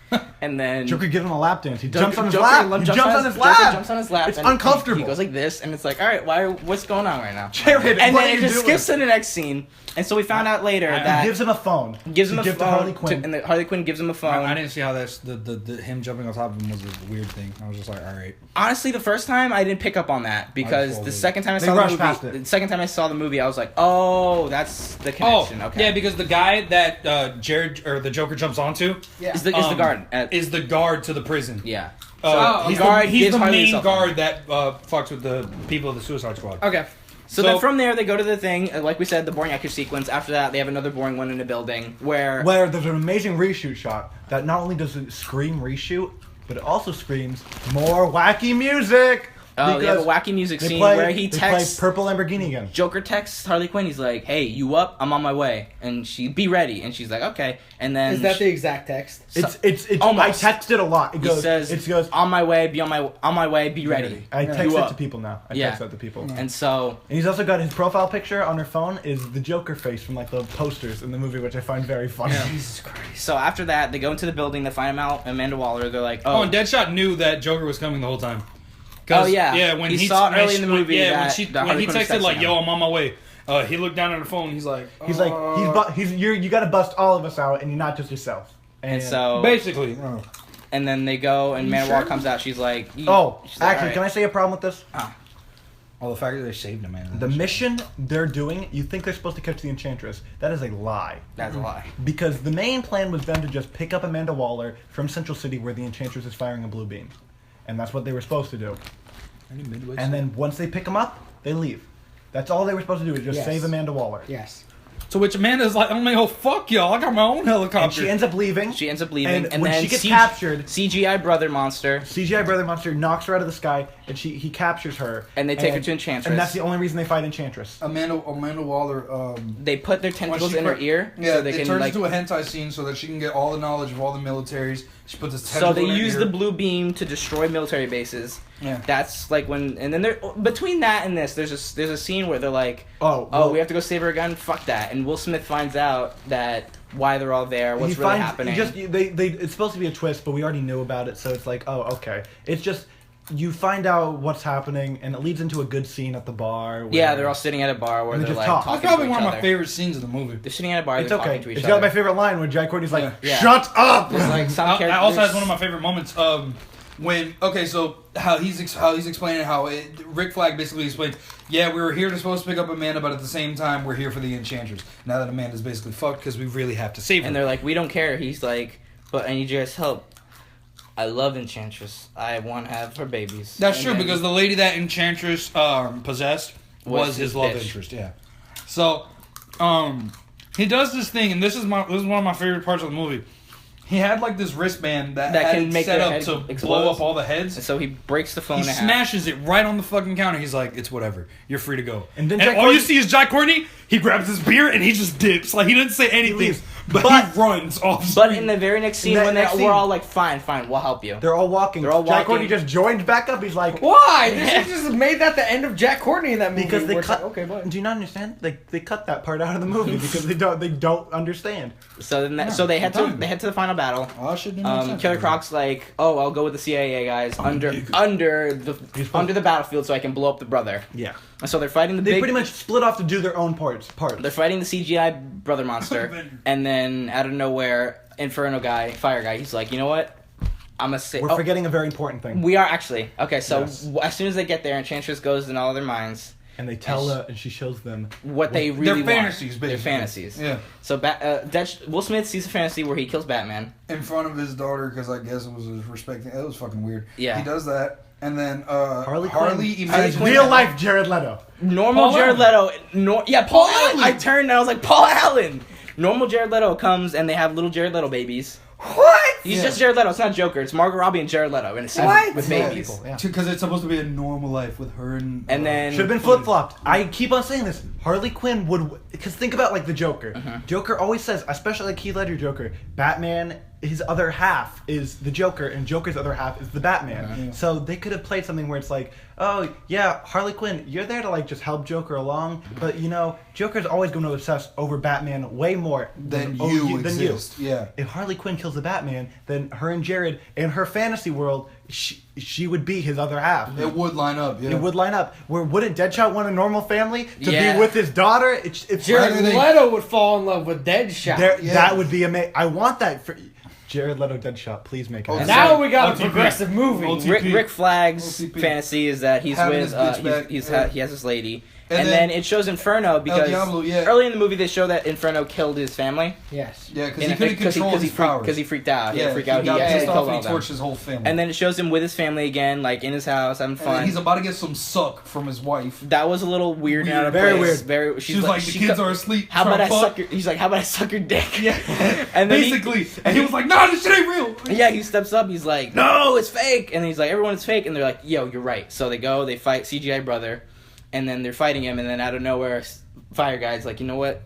And then Joker gives him a lap dance. He Joker- jumps on his Joker lap. He jumps jumps on his Joker lap. jumps on his lap. It's and uncomfortable. He goes like this, and it's like, all right, what's going on right now? Jared, And what then are it you just doing? skips to the next scene. And so we found out later that He gives him a phone. gives him to a give phone. to Harley Quinn. And Harley Quinn gives him a phone. I didn't see how that's the him jumping on top of him was a weird thing. I was just like, all right. Honestly, the first time I didn't pick up on that because folded. the second time I They saw the rushed past movie, it. the second time I saw the movie, I was like, oh, that's the connection. Okay, yeah, because the guy that Jared or the Joker jumps onto yeah. is the guard. is the guard to the prison. Yeah. Oh, he's guard he's gives the Harley main his cell phone. guard that fucks with the people of the Suicide Squad. Okay. So then from there, they go to the thing. Like we said, the boring action sequence. After that, they have another boring one in a building where Where there's an amazing reshoot shot that not only does it scream reshoot, but it also screams more wacky music. they have a Because wacky music they scene play- where he they play texts Purple Lamborghini again. Joker texts Harley Quinn. He's like, "Hey, you up? I'm on my way." And she be ready. And she's like, "Okay." And then Is that the exact text? It's Almost. I text it a lot. It he goes. says, it goes. "On my way. Be on my way. Be ready." I text You it up. to people now. I Yeah. text that to people. And so And he's also got his profile picture on her phone is the Joker face from like the posters in the movie, which I find very funny. Jesus Christ. So after that, they go into the building. They find Amanda Waller. They're like, Oh, "Oh, and Deadshot knew that Joker was coming the whole time. 'Cause, Oh, yeah. Yeah, when He saw early in the movie when that he Harley Quinn was texted like, texting "Yo, him. I'm on my way." He looked down at the phone. He's like, He's like you got to bust all of us out, and you're not just yourself. And so basically. and then they go, and Amanda Waller comes out. She's like, Oh, she's like, actually, can I say a problem with this? Oh, the fact that they saved him, man. The mission they're doing, you think they're supposed to catch the Enchantress. That is a lie. That's a lie. Because the main plan was them to just pick up Amanda Waller from Central City where the Enchantress is firing a blue beam. And that's what they were supposed to do. And then once they pick them up, they leave. That's all they were supposed to do is just Yes. save Amanda Waller. Yes. to which Amanda's like, "I'm like, oh fuck y'all, I got my own helicopter." And she ends up leaving. She ends up leaving, and when then she gets captured, CGI brother monster, CGI Brother Monster knocks her out of the sky, and he captures her. and they take her to Enchantress. And that's the only reason they fight Enchantress. Amanda Waller. They put their tentacles in her ear, Yeah, so they it can turns like. into a hentai scene so that she can get all the knowledge of all the militaries. She puts this So tentacle they in her use ear. the blue beam to destroy military bases. Yeah. That's like when, and then there between that and this, there's a scene where they're like, Oh, we have to go save her again. Fuck that. And Will Smith finds out that why they're all there, what's he really finds, happening. It's supposed to be a twist, but we already knew about it, so it's like, oh, okay. It's just you find out what's happening, and it leads into a good scene at the bar. Yeah, they're all sitting at a bar where And they they're just like talk. talking That's probably to one each of my other. favorite scenes of the movie. They're sitting at a bar. It's they're okay. talking to each It's other. got my favorite line when Jack Courtney's like, Yeah. "Shut up!" There's like some I characters. also has one of my favorite moments. When so how he's explaining how Rick Flag basically explains, yeah, we were here to supposed to pick up Amanda, but at the same time we're here for the Enchantress. Now that Amanda's basically fucked because we really have to save her. And they're like, we don't care. He's like, but I need your guys' help. I love Enchantress. I want to have her babies. That's And true then- because the lady that Enchantress possessed was his love bitch. interest. Yeah. So, he does this thing, and this is one of my favorite parts of the movie. He had like this wristband that That had can it make set their up head to explode. blow up all the heads. And so he breaks the phone He in half. smashes it right on the fucking counter. He's like, "It's whatever. You're free to go." And then And Jack all you Courtney- see is Jack Courtney. He grabs his beer and he just dips. Like he didn't say anything, leaves. but But- he runs off. But in the very next scene, that when next we're scene- all like, fine, we'll help you. They're all walking. They're all Jack walking. Courtney just joins back up. He's like, Why? They should just made that the end of Jack Courtney in that movie. because they where it's cut. like, okay, bye. Do you not understand? They cut that part out of the movie because they don't understand. So then, so they head to the final battle. Oh, shit didn't make sense. Killer Croc's like, oh, I'll go with the CIA guys under the battlefield so I can blow up the brother. Yeah. And so they're fighting the They big. pretty much split off to do their own parts. They're fighting the CGI brother monster, and then out of nowhere, Inferno guy, fire guy, he's like, you know what? I'm gonna say. We're forgetting a very important thing. We are actually okay. So Yes. as soon as they get there, Enchantress goes in all of their minds, And they tell her, and she shows them what they really their want. fantasies, Their basically. fantasies. Yeah. So Will Smith sees a fantasy where he kills Batman. In front of his daughter, because I guess it was his respecting. It was fucking weird. Yeah. He does that, and then Harley imagines Quinn. real life Jared Leto. Normal Paul Jared Leto. Paul Allen. Allen. I turned and I was like, Paul Allen. Normal Jared Leto comes and they have little Jared Leto babies. What? He's just Jared Leto. It's not Joker. It's Margot Robbie and Jared Leto in a scene What? with Yeah. babies. People, yeah. because it's supposed to be a normal life with her and And then Should have been flip flopped. I keep on saying this. Harley Quinn would, because think about like the Joker. Joker always says, especially like Heath Ledger Joker, Batman. His other half is the Joker, and Joker's other half is the Batman. Yeah. So they could have played something where it's like, oh yeah, Harley Quinn, you're there to like just help Joker along, but you know, Joker's always going to obsess over Batman way more than oh, you than you. exist. Yeah. If Harley Quinn kills the Batman, then her and Jared in her fantasy world, she would be his other half. It would line up. Yeah. It would line up. Where wouldn't Deadshot want a normal family to Yeah. be with his daughter? It's Jared rather they- Leto would fall in love with Deadshot. Yeah. that would be amazing. I want that for Jared Leto Deadshot. Please make it. Oh, And happen. now we got a OTP. progressive movie. OTP. Rick Flag's OTP. fantasy is that he's Having with his bitch back. he has this lady, And and then then it shows Inferno because Diablo, yeah. early in the movie they show that Inferno killed his family. Yes. Yeah, because he couldn't control his freaked, powers. because he freaked out. He had Yeah, to freak out. he got actually pissed killed off all and he of them. torched his whole family. And then it shows him with his family again, like in his house having And then fun. he's about to get some suck from his wife. That was a little weird and out of Very place. weird. Very. She's like, the kids are asleep. How about I trying to suck your? He's like, how about I suck your dick? Yeah. And then Basically. And he was like, nah, this shit ain't real. Yeah, he steps up. He's like, "No, it's fake." And he's like, "Everyone, it's fake." And they're like, "Yo, you're right." So they go, they fight CGI brother, and then they're fighting him. And then out of nowhere, Fire Guy's like, "You know what?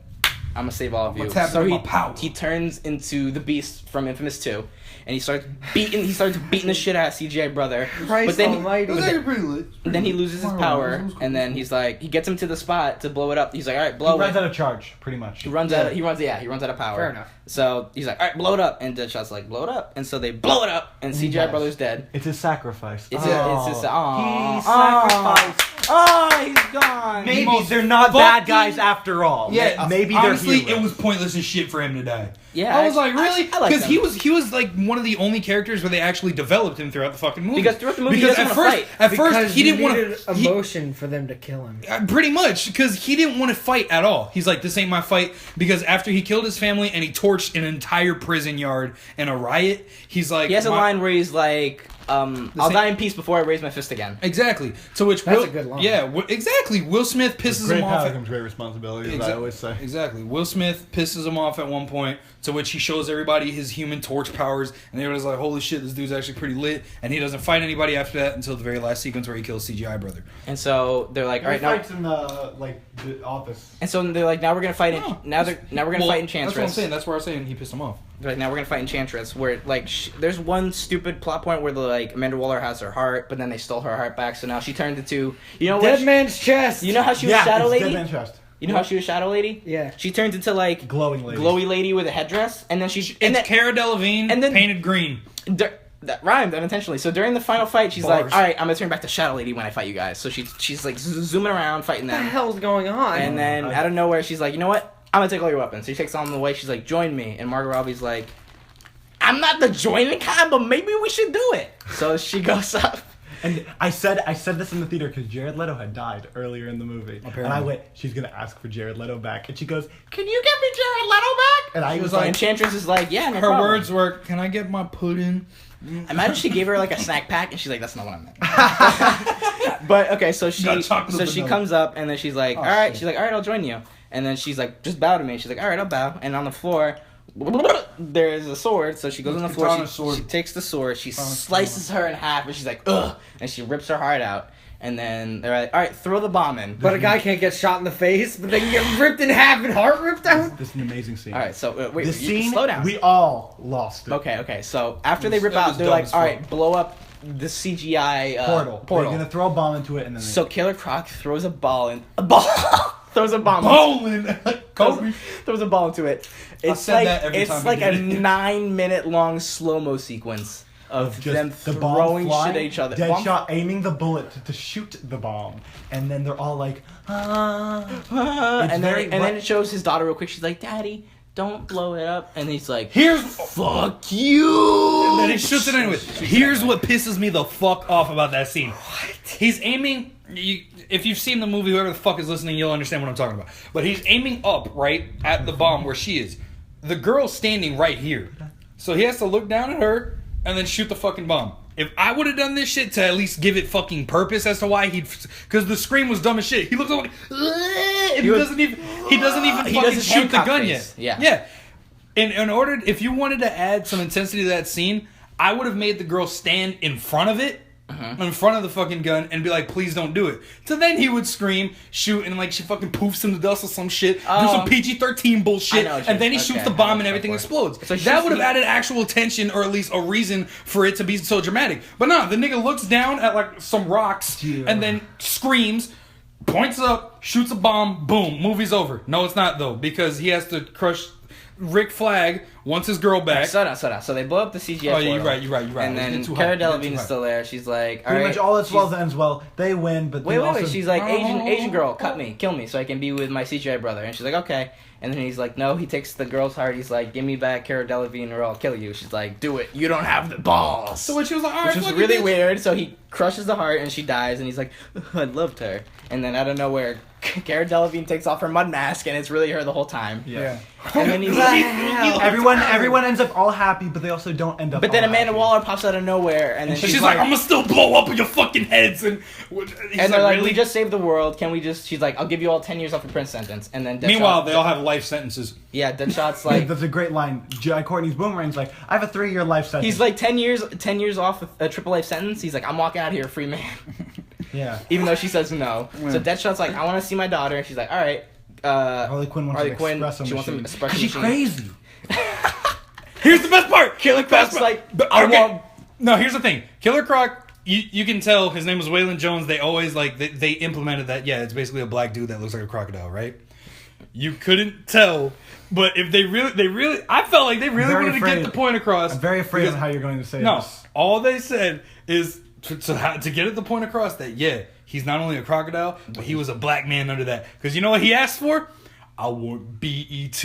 I'm gonna save all of I'm you." gonna tap So into he my power. he turns into the Beast from Infamous 2, and he starts beating the shit out of CGI brother. Christ but then almighty. It was actually pretty lit. then he loses his power, and then he's like, he gets him to the spot to blow it up. He's like, "All right, blow He runs it." out of charge, pretty much. He runs out of power. Fair enough. So he's like, "All right, blow it up," and Deadshot's like, "Blow it up," and so they blow it up, and he CGI dies. brother's dead. It's his sacrifice. It's Oh. just aw. He sacrificed. Oh, he's gone. Maybe most they're not fucking- bad guys after all. Yeah, maybe honestly, they're heroes. it was pointless as shit for him to die. Yeah, I was like, really? I like Because them. he was like one of the only characters where they actually developed him throughout the fucking movie. Because throughout the movie, he Because doesn't at wanna first, fight. at first Because he you didn't want needed to. emotion for them to kill him. Pretty much, because he didn't want to fight at all. He's like, this ain't my fight. Because after he killed his family and he torched an entire prison yard in a riot, he's like, He has a my- line where he's like, "I'll same- die in peace before I raise my fist again." Exactly. To which That's Will, a good line. Yeah, exactly. Will Smith pisses great him off. power comes great responsibility, as I always say. Exactly. Will Smith pisses him off at one point, to which he shows everybody his Human Torch powers, and everybody's like, "Holy shit, this dude's actually pretty lit." And he doesn't fight anybody after that until the very last sequence where he kills CGI brother. And so they're like, "All right, He now." fights in the the office. And so they're like, "Now we're gonna fight in. Oh. Now we're gonna Well, fight That's what I'm Enchantress." saying. That's where I'm saying he pissed him off. They're like, "Now we're gonna fight Enchantress." Where like there's one stupid plot point where like Amanda Waller has her heart, but then they stole her heart back, so now she turned into Dead man's chest. You know how she was Yeah, Shadow it's Lady? Dead Man's Chest. You know how she was Shadow Lady? Yeah. She turns into like Glowing lady. glowy lady with a headdress, and then she's It's Cara Delevingne and then- painted green. that rhymed unintentionally. So during the final fight, she's Bars. like, "All right, I'm gonna turn back to Shadow Lady when I fight you guys." So she's like zooming around fighting What the them, hell's going on? and then out of nowhere, she's like, "You know what? I'm gonna take all your weapons." So she takes all them away. She's like, "Join me," and Margot Robbie's like, "I'm not the joining kind, but maybe we should do it." So she goes up. And I said this in the theater because Jared Leto had died earlier in the movie. And I went, she's going to ask for Jared Leto back. And she goes, "Can you get me Jared Leto back?" And I was like, Enchantress is like, "Yeah, no Her problem." words were, "Can I get my pudding?" Imagine she gave her like a snack pack, and she's like, "That's not what I meant." But okay, so she Got chocolate she vanilla. comes up, and then she's like, Oh, "All right," shit. she's like, "All right, I'll join you." And then she's like, "Just bow to me." She's like, "All right, I'll bow." And on the floor, there is a sword. So she goes on the floor. Katana She, sword. she takes the sword. She Katana slices her in half, and she's like, "Ugh!" And she rips her heart out. And then they're like, "All right, throw the bomb in." But a guy can't get shot in the face, but they can get ripped in half and heart ripped out. this is an amazing scene. All right, so wait, This you- scene, slow down. we all lost it. Okay. So after they rip That out, was they're dumb like, as "All fuck. right, blow up the CGI Portal. portal." They're going to throw a bomb into it and then So Killer Croc throws a ball throws a bomb Bowling! Kobe! throws a ball into it. It's said like that every time it's he like a did it. 9-minute long slow-mo sequence of just them the bomb throwing flying, shit at each other. Deadshot aiming the bullet to shoot the bomb. And then they're all like, It's and very- then it shows his daughter real quick. She's like, "Daddy, don't blow it up." And he's like, Here's... "Fuck you!" And then he shoots it anyway. Here's what pisses me the fuck off about that scene. He's aiming if you've seen the movie, whoever the fuck is listening, you'll understand what I'm talking about. But he's aiming up, right, at the bomb where she is. The girl's standing right here. So he has to look down at her and then shoot the fucking bomb. If I would have done this shit to at least give it fucking purpose as to why because the scream was dumb as shit. He looks like, and he doesn't even fucking shoot the gun yet. Yeah. In order, if you wanted to add some intensity to that scene, I would have made the girl stand in front of it, in front of the fucking gun, and be like, please don't do it. So then he would scream, shoot, and like she fucking poofs in the dust or some shit, do some PG-13 bullshit, and then he shoots the bomb and everything explodes. So that would have added actual tension, or at least a reason for it to be so dramatic. But no, the nigga looks down at like some rocks, and then screams, points up, shoots a bomb, boom, movie's over. No, it's not though, because he has to crush Rick Flag wants his girl back. Slow down. So they blow up the CGI. Oh, yeah, you're right. And then Cara Delevingne is still there. She's like, all right. Pretty much all that's well that ends well. They win, but wait. She's like, Asian girl, cut me, kill me, so I can be with my CGI brother. And she's like, okay. And then he's like, no. He takes the girl's heart. He's like, give me back Cara Delevingne, or I'll kill you. She's like, do it. You don't have the balls. So when she was like, all right, which was really weird. So he crushes the heart, and she dies. And he's like, I loved her. And then out of nowhere, Cara Delevingne takes off her mud mask, and it's really her the whole time. Yeah. And then he's like, everyone ends up all happy, but they also don't end up. But then all Amanda happy. Waller pops out of nowhere, and then she's like, I'm gonna still blow up your fucking heads, and they're like, really? We just saved the world. Can we just? She's like, I'll give you all 10 years off your prison sentence, and then meanwhile they all have life sentences. Yeah, Deadshot's like, that's a great line. Jai Courtney's boomerang's like, I have a 3-year life sentence. He's like 10 years off a triple life sentence. He's like, I'm walking out of here a free man. Yeah. Even though she says no. Yeah. So Deadshot's like, I want to see my daughter. And she's like, all right. Harley Quinn wants an espresso machine. She wants an espresso machine. She's crazy. Here's the best part. Killer Croc's like, No, here's the thing. Killer Croc, you can tell his name was Waylon Jones. They always like they implemented that. Yeah, it's basically a black dude that looks like a crocodile, right? You couldn't tell, but if they really, I felt like they really wanted to get the point across. I'm very afraid of how you're going to say this. No, all they said is to get the point across that he's not only a crocodile, but he was a black man under that. Because you know what he asked for? I want BET.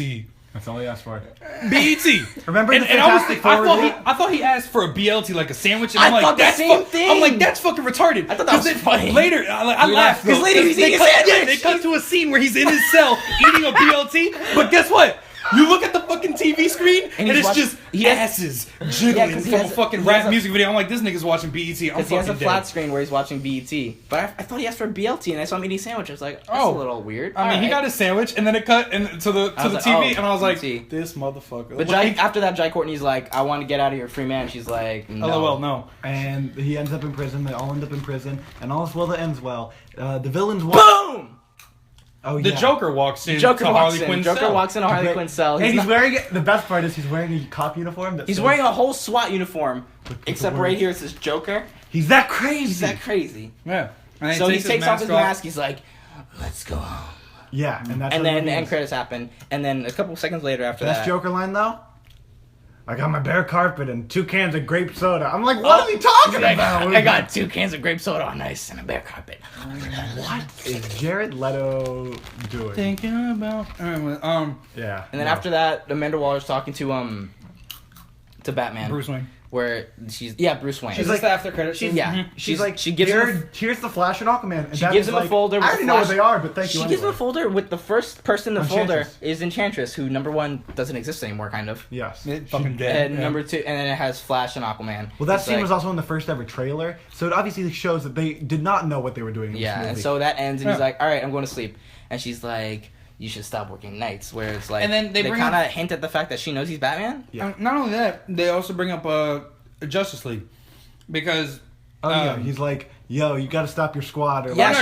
That's all he asked for. BET. Remember the Fantastic Four? I thought he asked for a BLT, like a sandwich. And I thought the same thing. I'm like, that's fucking retarded. I thought that was funny. Later, I laughed. Because later he's eating a sandwich. Yeah, they cut to a scene where he's in his cell eating a BLT. But guess what? You look at the fucking TV screen, and it's just asses jiggling from a fucking rap music video. I'm like, this nigga's watching BET. Because he has a flat screen where he's watching BET. But I thought he asked for a BLT, and I saw him eating a sandwich. I was like, that's a little weird. I mean, he got his sandwich, and then it cut to the TV, and I was like, this motherfucker. But after that, Jai Courtney's like, I want to get out of here free man. She's like, no. LOL, no. And he ends up in prison. They all end up in prison. And all is well that ends well. The villains Boom! Oh, the Joker walks in. Joker walks in a Harley Quinn cell. And he's wearing the best part is he's wearing a cop uniform. He's wearing a whole SWAT uniform, except right here it says Joker. He's that crazy. Yeah. So he takes off his mask. He's like, "Let's go home." Yeah, and then the end credits happen, and then a couple seconds later after that, best Joker line though. I got my bare carpet and 2 cans of grape soda. I'm like, what is he talking about? I got 2 cans of grape soda on ice and a bare carpet. What is Jared Leto doing? Thinking about yeah. And then after that, Amanda Waller's talking to Batman. Bruce Wayne. Where she's Bruce Wayne. She's like the after credits. She's like she gives him here's the Flash and Aquaman. And she gives him a folder. I already know what they are, but thank you. She gives him a folder with the first person in the folder is Enchantress, who number 1 doesn't exist anymore, kind of. Yes, fucking dead. And number 2, and then it has Flash and Aquaman. Well, that scene was also in the first ever trailer, so it obviously shows that they did not know what they were doing. In this movie. And so that ends, and he's like, "All right, I'm going to sleep," and she's like, you should stop working nights. Where it's like, and then they kind of hint at the fact that she knows he's Batman. Yeah. Not only that, they also bring up Justice League, because he's like, "Yo, you got to stop your squad." Or my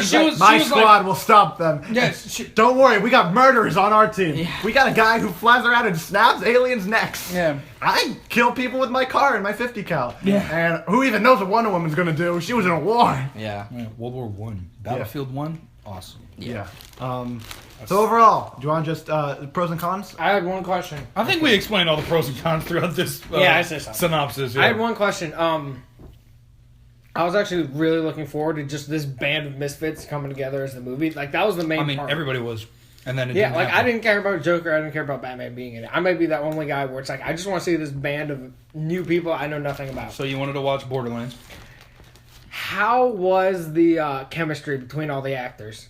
squad will stop them. Yes, don't worry, we got murderers on our team. Yeah. We got a guy who flies around and snaps aliens' necks. Yeah, I kill people with my car and my 50 cal. Yeah, and who even knows what Wonder Woman's gonna do? She was in a war. Yeah, World War One, Battlefield 1, awesome. Yeah. So overall, do you want to just pros and cons? I had one question. I think we explained all the pros and cons throughout this synopsis. Yeah. I had one question. I was actually really looking forward to just this band of misfits coming together as the movie. Like, that was the main part. Everybody was. And then I didn't care about Joker. I didn't care about Batman being in it. I might be that only guy where it's like, I just want to see this band of new people I know nothing about. So you wanted to watch Borderlands? how was the chemistry between all the actors?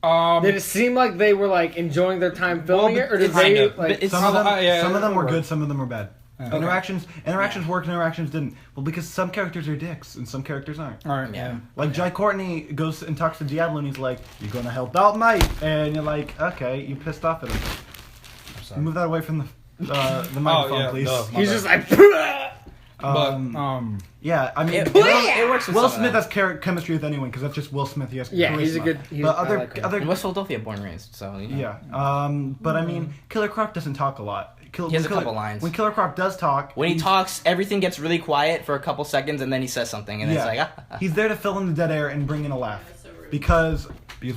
Um, Did it seem like they were like enjoying their time filming it, or did kind they of. like? But it's- Some of them were good, some of them were bad. Okay. Interactions worked, interactions didn't. Well, because some characters are dicks and some characters aren't. all right, Yeah. Like Jai Courtney goes and talks to Diablo and he's like, "You're gonna help out, mate," and you're like, "Okay," you pissed off at him. I'm sorry. Move that away from the microphone, please. duh, my He's bad. just like. But Yeah, I mean, It works with Will some of Smith them. has chemistry with anyone because that's just Will Smith. He has Yeah, charisma. he's a good. But I like him. other In West Philadelphia, born and raised, so you know. yeah. But I mean, Killer Croc doesn't talk a lot. He has a couple lines. When Killer Croc does talk, When he talks, everything gets really quiet for a couple seconds, and then he says something, and it's like, he's there to fill in the dead air and bring in a laugh. Because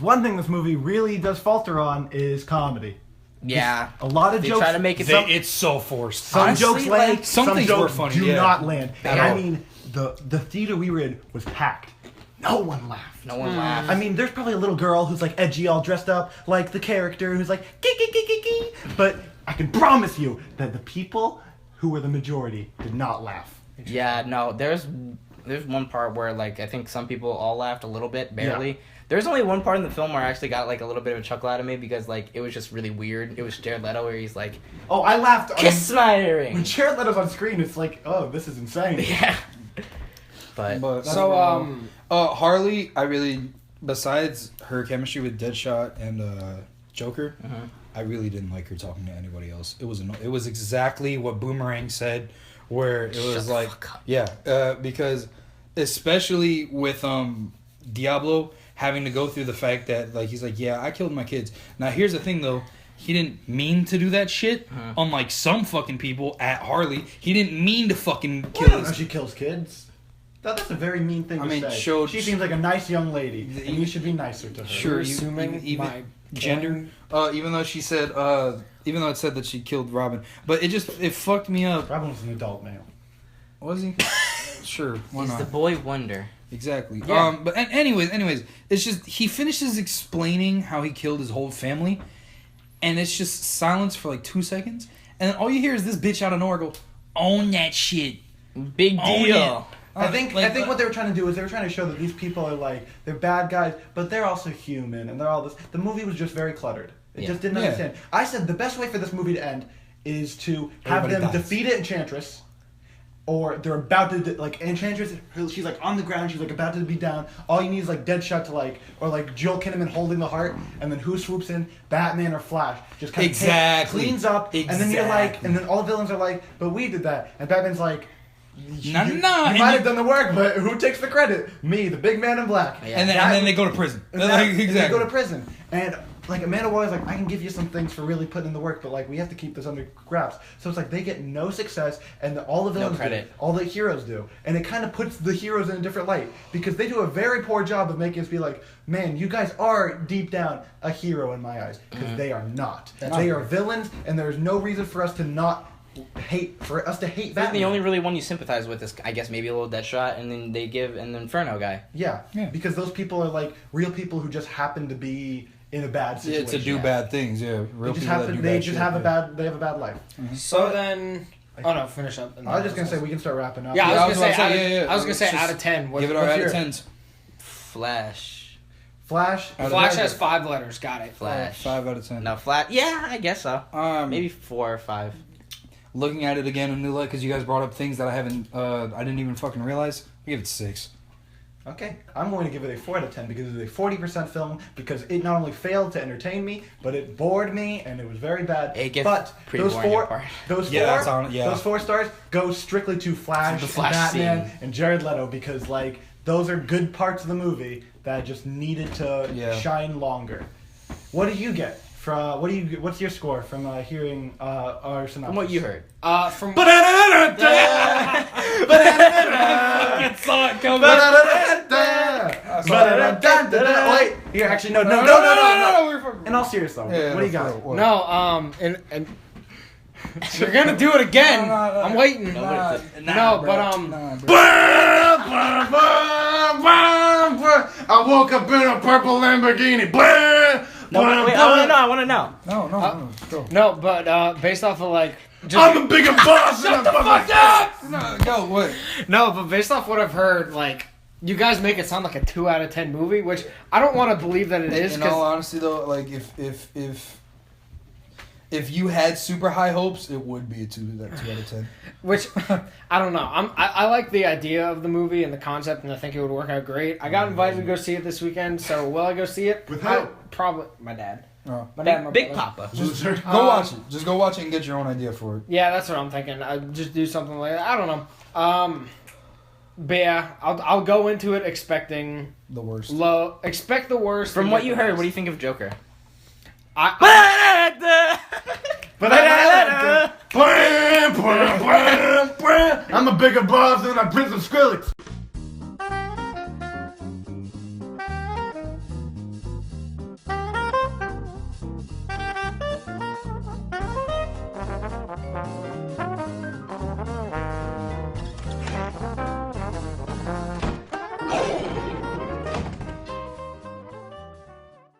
one thing this movie really does falter on is comedy. yeah. A lot of They jokes. try to make it it's so forced. Some Honestly, jokes land. like, some things jokes were funny, do yeah. not land. At I all. mean, the theater we were in was packed. No one laughed. No one laughs. I mean, there's probably a little girl who's like edgy, all dressed up like the character, who's like gee. But I can promise you that the people who were the majority did not laugh. Yeah, no, there's one part where, like, I think some people all laughed a little bit, barely. Yeah. There's only one part in the film where I actually got, like, a little bit of a chuckle out of me because, like, it was just really weird. It was Jared Leto where he's like, Oh, I laughed. kiss my When earring! Jared Leto's on screen, it's like, oh, this is insane. Yeah. But So Harley, I really, besides her chemistry with Deadshot and Joker, I really didn't like her talking to anybody else. It was exactly what Boomerang said, where it was the like, fuck up. yeah, because especially with Diablo having to go through the fact that like he's like, yeah, I killed my kids. Now here's the thing though. He didn't mean to do that shit. Unlike some fucking people at Harley, he didn't mean to fucking kill Well, his she kills kids. That's a very mean thing I to mean, say. showed- She seems like a nice young lady, and you should be nicer to her. Sure, You're you- assuming even my gender. Even though she said, even though it said that she killed Robin, but it fucked me up. Robin was an adult male. Was he? Sure, why he's not? the boy wonder. Exactly. Yeah. But anyways, it's just he finishes explaining how he killed his whole family, and it's just silence for like 2 seconds, and then all you hear is this bitch out of nowhere go, "Own that shit." Big Own deal. it. I think Like, what they were trying to do is they were trying to show that these people are like they're bad guys, but they're also human, and they're all this. The movie was just very cluttered. It Yeah. just didn't Yeah. understand. I said the best way for this movie to end is to have Everybody them dies. defeat Enchantress, or they're about to like Enchantress. She's like on the ground. She's like about to be down. All you need is like Deadshot to like, or like Joel Kinnaman holding the heart, and then who swoops in? Batman or Flash. Just kind of Exactly. cleans up, and then you're like, and then all the villains are like, but we did that, and Batman's like. No. You And might have you- done the work, but who takes the credit? Me, the big man in black. Yeah. and then they go to prison. And Like, that- and exactly. they go to prison. And like Amanda Waller's like, I can give you some things for really putting in the work, but like we have to keep this under wraps. So it's like they get no success, and all the villains credit. do, all the heroes do, and it kind of puts the heroes in a different light because they do a very poor job of making us be like, man, you guys are deep down a hero in my eyes because they are not. They are villains, and there is no reason for us to not hate I Batman. think the only really one you sympathize with is, I guess, maybe a little Deadshot, and then they give an Inferno guy. Yeah, Yeah. because those people are like real people who just happen to be in a bad Yeah, situation. to do bad things. Yeah, real They just people that happen. do They bad just shit, have a yeah. bad. They have a bad life. so then. Oh no, finish up. I was just gonna say we can start wrapping up. Yeah, Yeah, I was gonna say. about to say, yeah. I was gonna say Just out of 10. Give it what's out of your- 10s. Flash. Flash. Flash has 5 letters. Got it. Flash. 5 out of 10. No, Flash. Yeah, I guess so. Maybe Maybe 4 or 5. looking at it again in new light because you guys brought up things that I didn't even fucking realize. I give it 6. Okay, I'm going to give it a 4 out of 10 because it is a 40% film because it not only failed to entertain me, but it bored me and it was very bad. It gets but pretty those boring four, at part. those Yeah, four, that's on- yeah. those 4 stars go strictly to Flash, The Flash and Batman, scene. and Jared Leto because like those are good parts of the movie that just needed to shine longer. What do you get? What's your score from hearing our synopsis? From what you heard. From. Fucking saw it coming. Wait, here, actually, no. we're fucking. In all seriousness, though, Yeah, what do you got? what? No, and you're gonna do it again. No. I'm waiting. No, No, but I woke up in a purple Lamborghini. No, wait, I want to know. No. Go. no, but based off of like. Just, I'm the bigger boss. Shut the fuck up! No, go. What? no, but based off what I've heard, like you guys make it sound like a 2 out of 10 movie, which I don't want to believe that it is. In all honesty, though, like if you had super high hopes, it would be a 2 out of 10. Which I don't know. I like the idea of the movie and the concept, and I think it would work out great. I got invited to go see it this weekend, so will I go see it? With who? Probably my dad. Oh. My dad, and my Big brother. Papa. Just go watch it. Just go watch it and get your own idea for it. Yeah, that's what I'm thinking. I just do something like that. I don't know. But yeah, I'll go into it expecting The worst. expect the worst. From and what get you the heard, best. what do you think of Joker? I'm a bigger boss than a Prince of Skrillex.